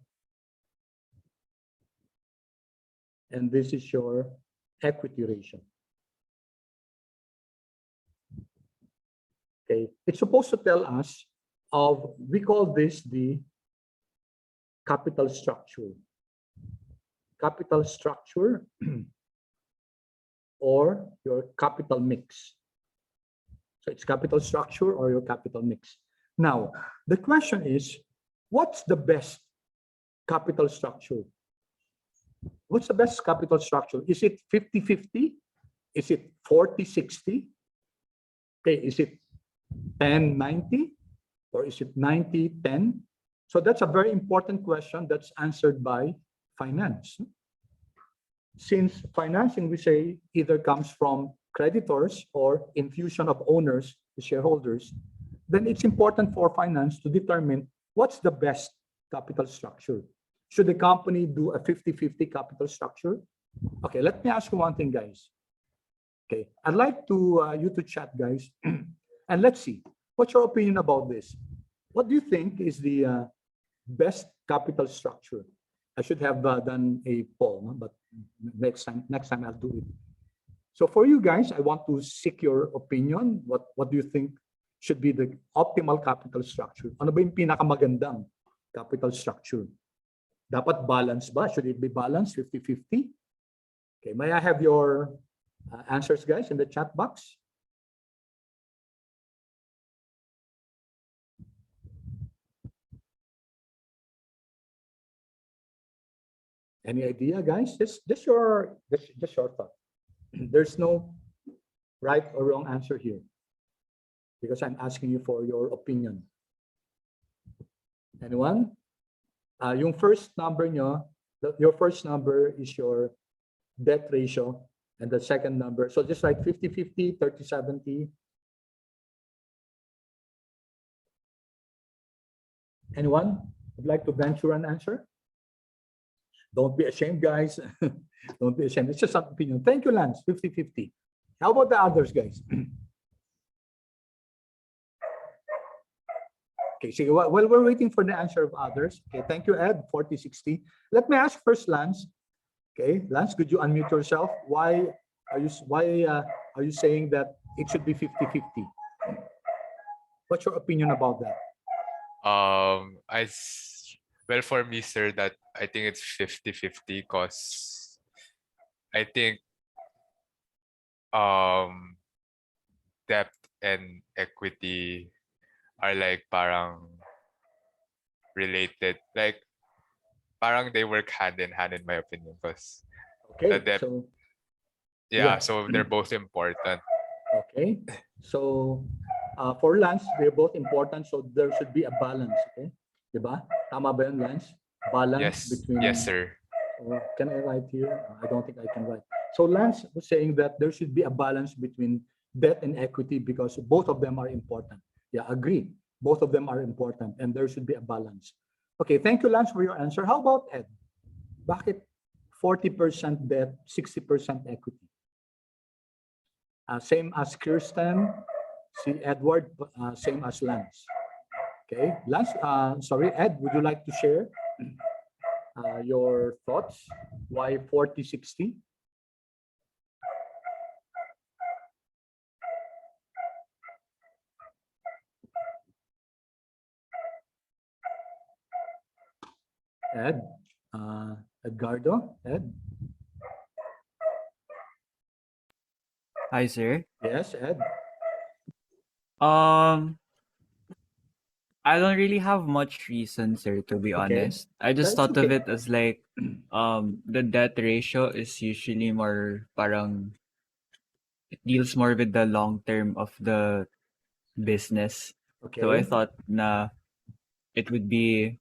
S1: and this is your equity ratio. Okay, it's supposed to tell us of, we call this the capital structure. Capital structure or your capital mix. So it's capital structure or your capital mix. Now, the question is, what's the best capital structure? What's the best capital structure? Is it 50-50? Is it 40-60? Okay, is it 10-90? Or is it 90-10? So that's a very important question that's answered by finance. Since financing, we say, either comes from creditors or infusion of owners, the shareholders, then it's important for finance to determine what's the best capital structure. Should the company do a 50-50 capital structure? Okay, let me ask you one thing, guys. Okay, I'd like to you to chat, guys, and let's see, what's your opinion about this? What do you think is the best capital structure? I should have done a poll, but next time I'll do it. So for you guys, I want to seek your opinion. What do you think should be the optimal capital structure? Ano ba yung pinakamagandang capital structure? Dapat balance ba? Should it be balanced 50-50? Okay, may I have your answers, guys, in the chat box? Any idea, guys? Just your thought. There's no right or wrong answer here, because I'm asking you for your opinion. Anyone? Yung first number nyo, your first number is your debt ratio, and the second number, so just like 50-50, 30-70. Anyone would like to venture an answer? Don't be ashamed, guys. Don't be ashamed. It's just an opinion. Thank you, Lance. 50-50. How about the others, guys? Okay, so while we're waiting for the answer of others, okay, thank you, Ed, 40-60. Let me ask first, Lance. Okay, Lance, could you unmute yourself? Why are you saying that it should be 50-50? What's your opinion about that?
S6: Well, for me, sir, that I think it's 50-50 because I think debt and equity are like parang related, like parang they work hand in hand, in my opinion, because
S1: Okay,
S6: the debt,
S1: so
S6: yeah, so they're both important.
S1: okay, so for Lance, they're both important, so there should be a balance. Okay, diba? Tama ba yun, Lance? Balance between.
S6: Yes, sir.
S1: Can I write here? I don't think I can write. So Lance was saying that there should be a balance between debt and equity because both of them are important. Yeah, agree. Both of them are important, and there should be a balance. Okay, thank you, Lance, for your answer. How about Ed? Bakit 40% debt, 60% equity? Same as Kirsten, si Edward, same as Lance. Okay, Lance, sorry, Ed, would you like to share your thoughts? Why 40-60? Ed, Edgardo, Ed.
S3: Hi, sir.
S1: Yes, Ed.
S3: Um, I don't really have much reason, sir, to be
S1: Okay.
S3: honest. I just
S1: That's
S3: thought of
S1: okay.
S3: it as like, the debt ratio is usually more parang it deals more with the long term of the business. So I
S1: Okay.
S3: thought na it would be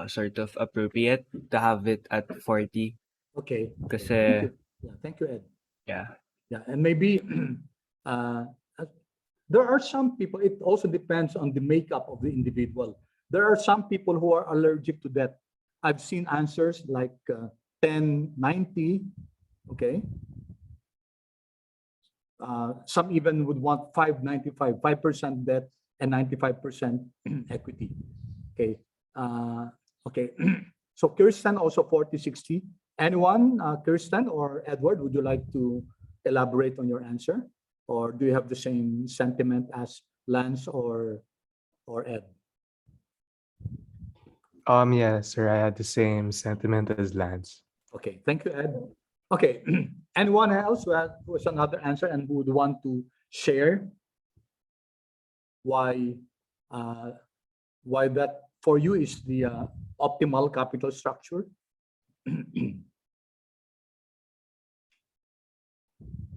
S3: sort of appropriate to have it at 40
S1: Okay. Okay. Thank
S3: kasi
S1: you. Yeah. Thank you, Ed.
S3: yeah.
S1: Yeah. And maybe uh, there are some people, it also depends on the makeup of the individual. There are some people who are allergic to that. I've seen answers like 1090, okay? Some even would want 595, 5% debt and 95% equity, okay? Okay, so Kirsten also 4060. Anyone, Kirsten or Edward, would you like to elaborate on your answer? Or do you have the same sentiment as Lance or Ed?
S10: Yeah, sir, I had the same sentiment as Lance.
S1: Okay, thank you, Ed. Okay, anyone else who has another answer and who would want to share why that for you is the optimal capital structure?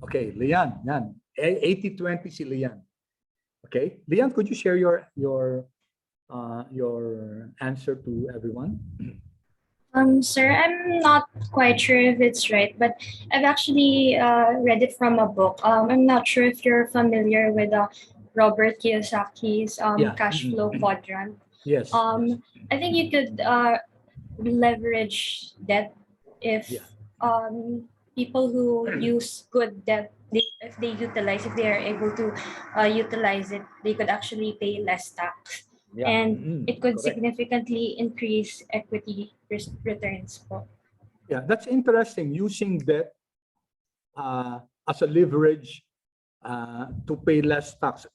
S1: Okay, Lian, yan. 80-20 si Lian. Okay, Lian, could you share your answer to everyone?
S5: Sir, I'm not quite sure if it's right, but I've actually read it from a book. I'm not sure if you're familiar with Robert Kiyosaki's
S1: Yeah.
S5: cash flow quadrant.
S1: Yes. Yes.
S5: I think you could leverage debt if
S1: Yeah.
S5: people who use good debt, if they are able to utilize it, they could actually pay less tax.
S1: Yeah.
S5: And it could
S1: Correct.
S5: significantly increase equity returns po.
S1: Yeah, that's interesting. Using debt as a leverage to pay less tax.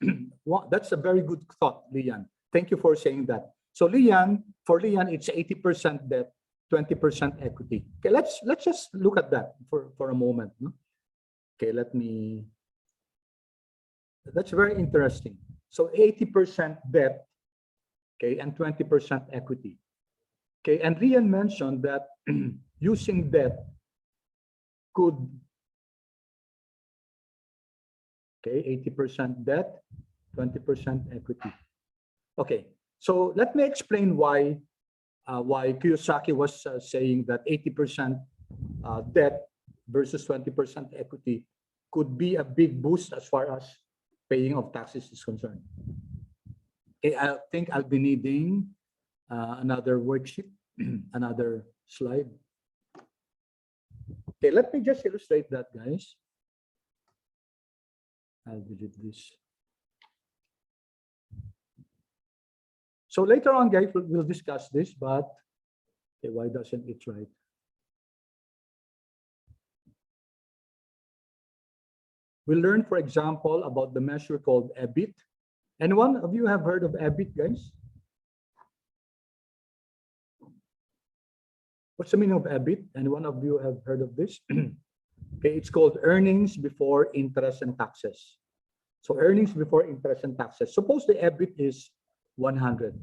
S1: Well, that's a very good thought, Lian. Thank you for saying that. So Lian, for Lian, it's 80% debt, 20% equity. Okay, let's just look at that for a moment. No? Okay, that's very interesting. So 80% debt, okay, and 20% equity. Okay, and Lian mentioned that using debt could, okay, 80% debt, 20% equity. Okay, so let me explain why Kiyosaki was saying that 80% debt versus 20% equity could be a big boost as far as paying of taxes is concerned. Okay, I think I'll be needing another worksheet, another slide. Okay, let me just illustrate that, guys. I'll delete this. So later on, guys, we'll discuss this, but okay, why doesn't it write? We'll learn, for example, about the measure called Ebit. Anyone of you have heard of Ebit, guys? What's the meaning of Ebit? Anyone of you have heard of this? Okay, it's called earnings before interest and taxes. So earnings before interest and taxes. Suppose the Ebit is 100.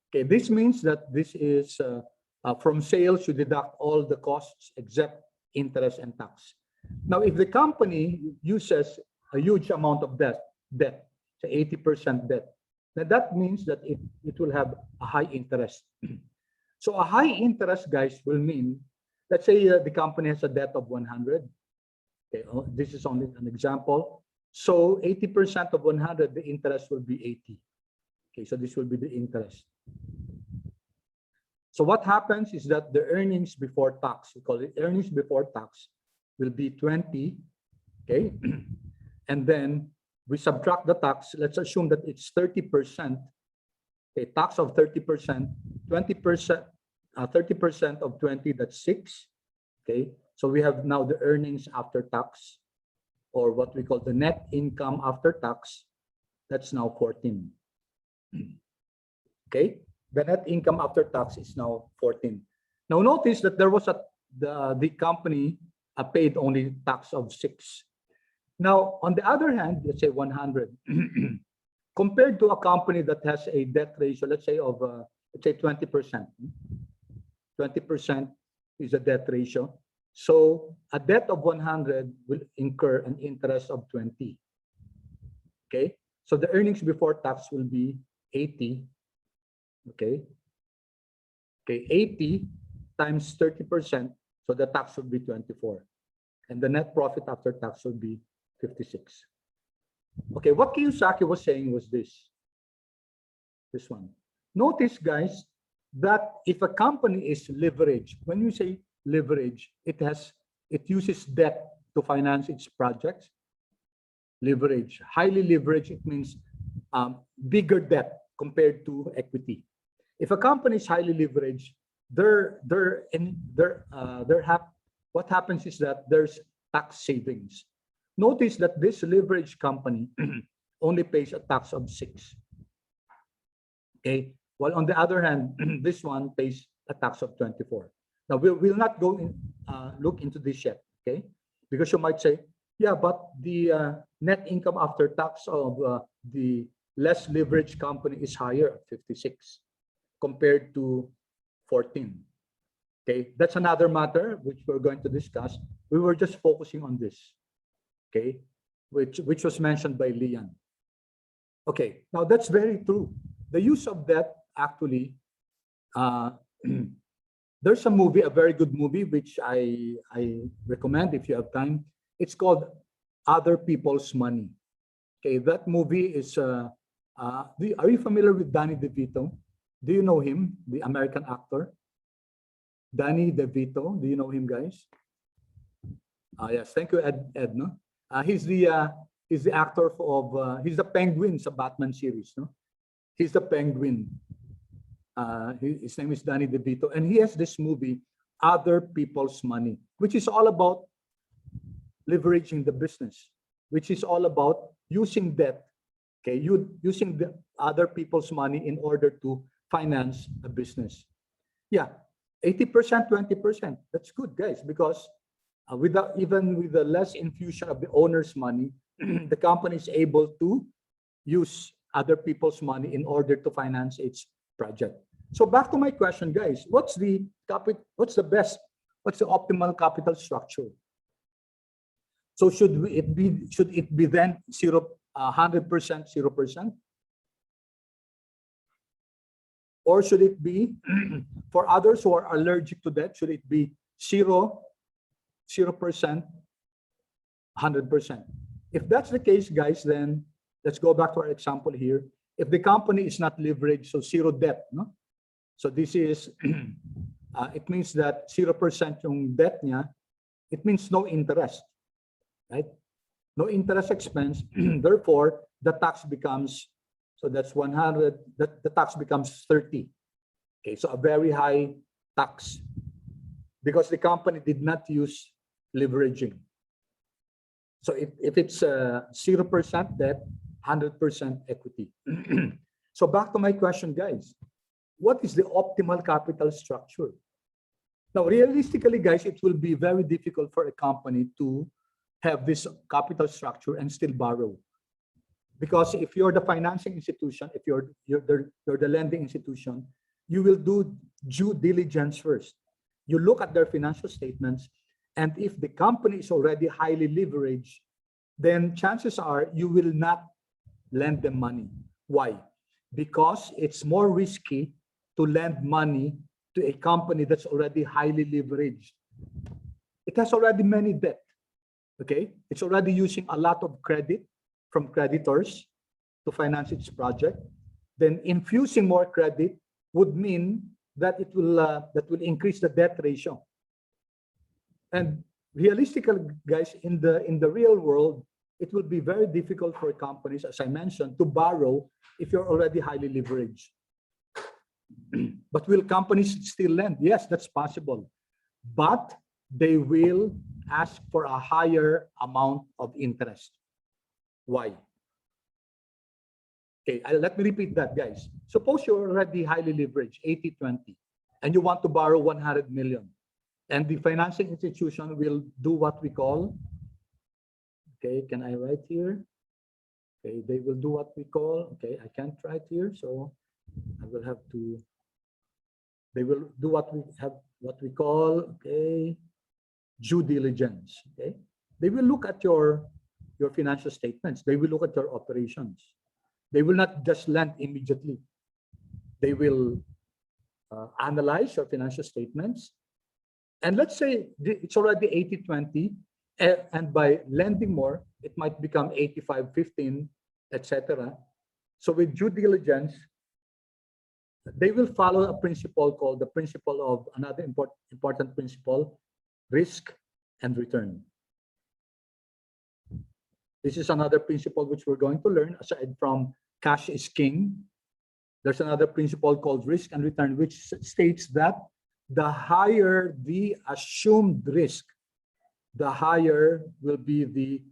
S1: Okay, this means that this is from sales, you deduct all the costs except interest and tax. Now, if the company uses a huge amount of debt, so 80% debt, then that means that it will have a high interest. So a high interest, guys, will mean, let's say the company has a debt of 100. Okay, this is only an example. So 80% of 100, the interest will be 80. Okay, so this will be the interest. So what happens is that the earnings before tax, we call it earnings before tax, will be 20, okay? And then we subtract the tax. Let's assume that it's 30%, a tax of 30%, 20%, 30% of 20, that's 6, okay? So we have now the earnings after tax, or what we call the net income after tax, that's now 14. Okay, the net income after tax is now 14. Now notice that there was the company paid only tax of 6. Now, on the other hand, let's say 100, compared to a company that has a debt ratio, let's say of let's say 20%. 20% is a debt ratio. So a debt of 100 will incur an interest of 20. Okay, so the earnings before tax will be 80. Okay, 80 times 30%, so the tax would be 24. And the net profit after tax would be 56. Okay, what Kiyosaki was saying was this one. Notice, guys, that if a company is leveraged, when you say leverage, it uses debt to finance its projects. Leverage, highly leveraged, it means bigger debt compared to equity. If a company is highly leveraged, what happens is that there's tax savings. Notice that this leveraged company only pays a tax of 6. Okay, while on the other hand, this one pays a tax of 24. Now we'll not go in look into this yet, okay? Because you might say, yeah, but the net income after tax of the less leveraged company is higher at 56 compared to 14. Okay, that's another matter which we're going to discuss. We were just focusing on this, okay, which was mentioned by Lian. Okay, now that's very true. The use of debt actually, there's a movie, a very good movie, which I recommend if you have time. It's called Other People's Money. Okay, that movie is, are you familiar with Danny DeVito? Do you know him, the American actor? Danny DeVito, do you know him, guys? Yes, thank you, Ed. No? He's the actor of, he's the Penguin sa Batman series. No? He's the Penguin. His name is Danny DeVito, and he has this movie, Other People's Money, which is all about leveraging the business, which is all about using debt, okay, using the other people's money in order to finance a business. Yeah, 80%, 20%. That's good, guys, because even with the less infusion of the owner's money, the company is able to use other people's money in order to finance its project. So back to my question, guys, what's the optimal capital structure? So should it be then 100% 0%? Or should it be, for others who are allergic to that, should it be 0%, 100%? If that's the case, guys, then let's go back to our example here. If the company is not leveraged, so 0 debt, no? So this is, it means that 0% yung debt niya, it means no interest, right? No interest expense, therefore, the tax becomes, so that's 100, the tax becomes 30. Okay, so a very high tax because the company did not use leveraging. So if it's 0% debt, 100% equity. So back to my question, guys. What is the optimal capital structure? Now, realistically, guys, it will be very difficult for a company to have this capital structure and still borrow. Because if you're the financing institution, if you're the lending institution, you will do due diligence first. You look at their financial statements, and if the company is already highly leveraged, then chances are you will not lend them money. Why? Because it's more risky to lend money to a company that's already highly leveraged. It has already many debt, okay? It's already using a lot of credit from creditors to finance its project. Then infusing more credit would mean that it will increase the debt ratio. And realistically, guys, in the real world, it will be very difficult for companies, as I mentioned, to borrow if you're already highly leveraged. But will companies still lend? Yes, that's possible. But they will ask for a higher amount of interest. Why? Okay, let me repeat that, guys. Suppose you're already highly leveraged, 80-20, and you want to borrow 100 million. And the financial institution will do what we call, okay, can I write here? Okay, they will do what we call, okay, I can't write here, so I will have to, they will do what we call, okay, due diligence, okay? They will look at your financial statements. They will look at your operations. They will not just lend immediately. They will analyze your financial statements. And let's say it's already 80-20, and by lending more, it might become 85-15, etc. So with due diligence, they will follow a principle called the principle of another important principle, risk and return. This is another principle which we're going to learn aside from cash is king. There's another principle called risk and return, which states that the higher the assumed risk, the higher will be the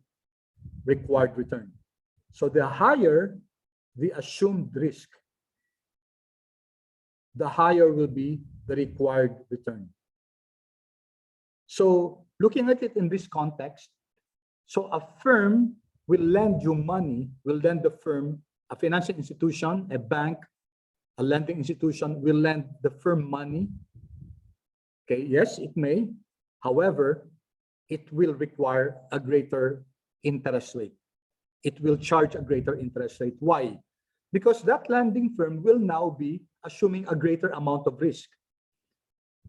S1: required return. So the higher the assumed risk, the higher will be the required return. So looking at it in this context, so a firm will lend you money, will lend the firm, a financial institution, a bank, a lending institution will lend the firm money. Okay, yes, it may. However, it will require a greater interest rate. It will charge a greater interest rate. Why? Because that lending firm will now be assuming a greater amount of risk.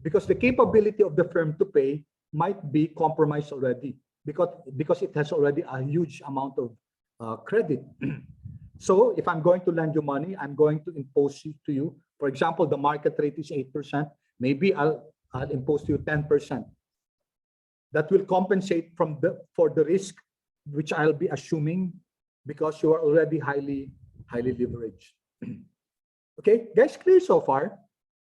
S1: Because the capability of the firm to pay might be compromised already because it has already a huge amount of credit. So if I'm going to lend you money, I'm going to impose it to you. For example, the market rate is 8%. Maybe I'll impose to you 10%. That will compensate for the risk which I'll be assuming because you are already highly leveraged. Okay, guys, clear so far?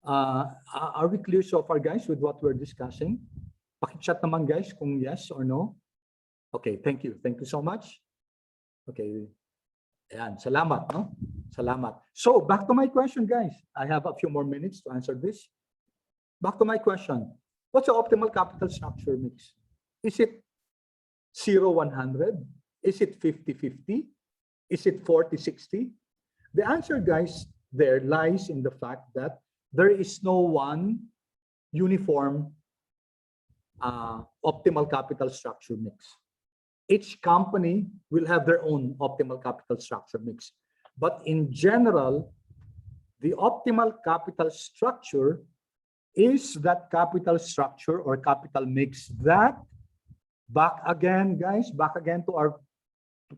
S1: Are we clear so far, guys, with what we're discussing? Pakichat naman, guys, kung yes or no. Okay, thank you. Thank you so much. Okay. Ayan, salamat, no? Salamat. So, back to my question, guys. I have a few more minutes to answer this. Back to my question. What's the optimal capital structure mix? Is it 0-100? Is it 50-50? Is it 40-60? The answer, guys, there lies in the fact that there is no one uniform optimal capital structure mix. Each company will have their own optimal capital structure mix. But in general, the optimal capital structure is that capital structure or capital mix that, back again, guys, back again to our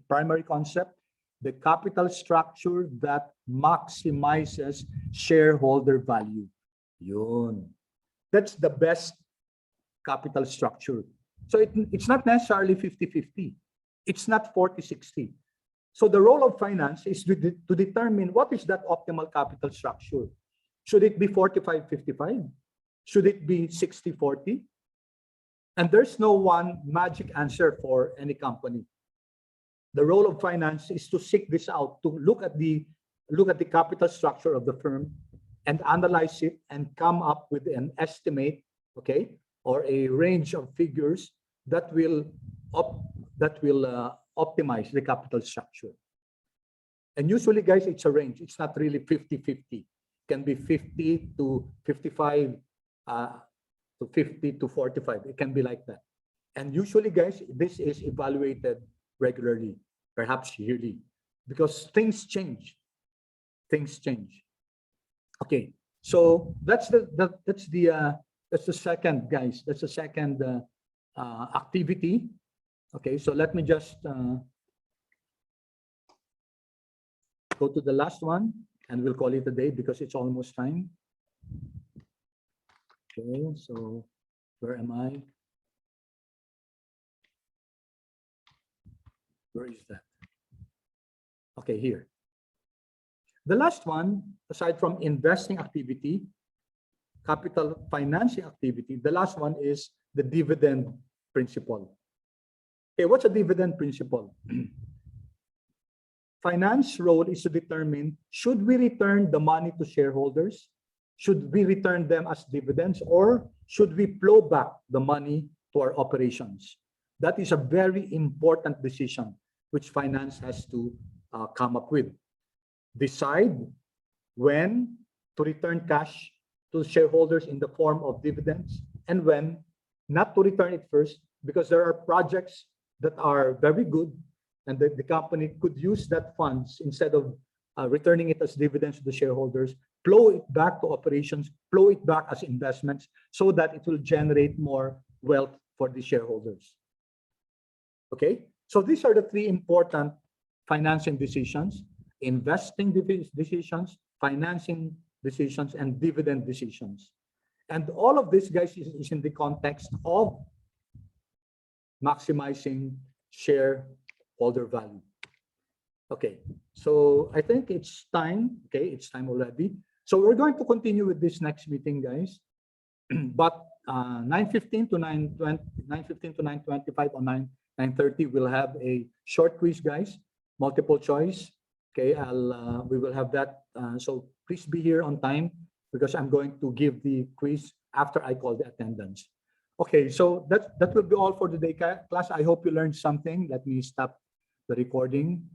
S1: primary concept, the capital structure that maximizes shareholder value. Yun. That's the best capital structure. So it's not necessarily 50-50. It's not 40-60. So the role of finance is to determine what is that optimal capital structure. Should it be 45-55? Should it be 60-40? And there's no one magic answer for any company. The role of finance is to seek this out, to look at the capital structure of the firm and analyze it and come up with an estimate, okay, or a range of figures that will optimize the capital structure. And usually, guys, it's a range. It's not really 50-50. It can be 50-55 to 50-45. It can be like that. And usually, guys, this is evaluated regularly, perhaps yearly, because things change. Things change. Okay, so that's the second, guys. That's the second activity. Okay, so let me just go to the last one, and we'll call it a day because it's almost time. Okay, so where am I? Where is that? Okay, here. The last one, aside from investing activity, capital financing activity, the last one is the dividend principle. Okay, what's a dividend principle? Finance role is to determine, should we return the money to shareholders? Should we return them as dividends, or should we plow back the money to our operations? That is a very important decision which finance has to come up with. Decide when to return cash to shareholders in the form of dividends and when not to return it first, because there are projects that are very good and the company could use that funds instead of returning it as dividends to the shareholders, plow it back to operations, plow it back as investments so that it will generate more wealth for the shareholders. Okay, so these are the three important financing decisions: investing decisions, financing decisions, and dividend decisions. And all of this, guys, is in the context of maximizing shareholder value. Okay, so I think it's time. Okay, it's time already. So we're going to continue with this next meeting, guys. But 9:15 to 9:20, 9:15 to 9:25 or 9:30, we'll have a short quiz, guys, multiple choice. Okay, we will have that. So please be here on time because I'm going to give the quiz after I call the attendance. Okay, so that will be all for today, class. I hope you learned something. Let me stop the recording.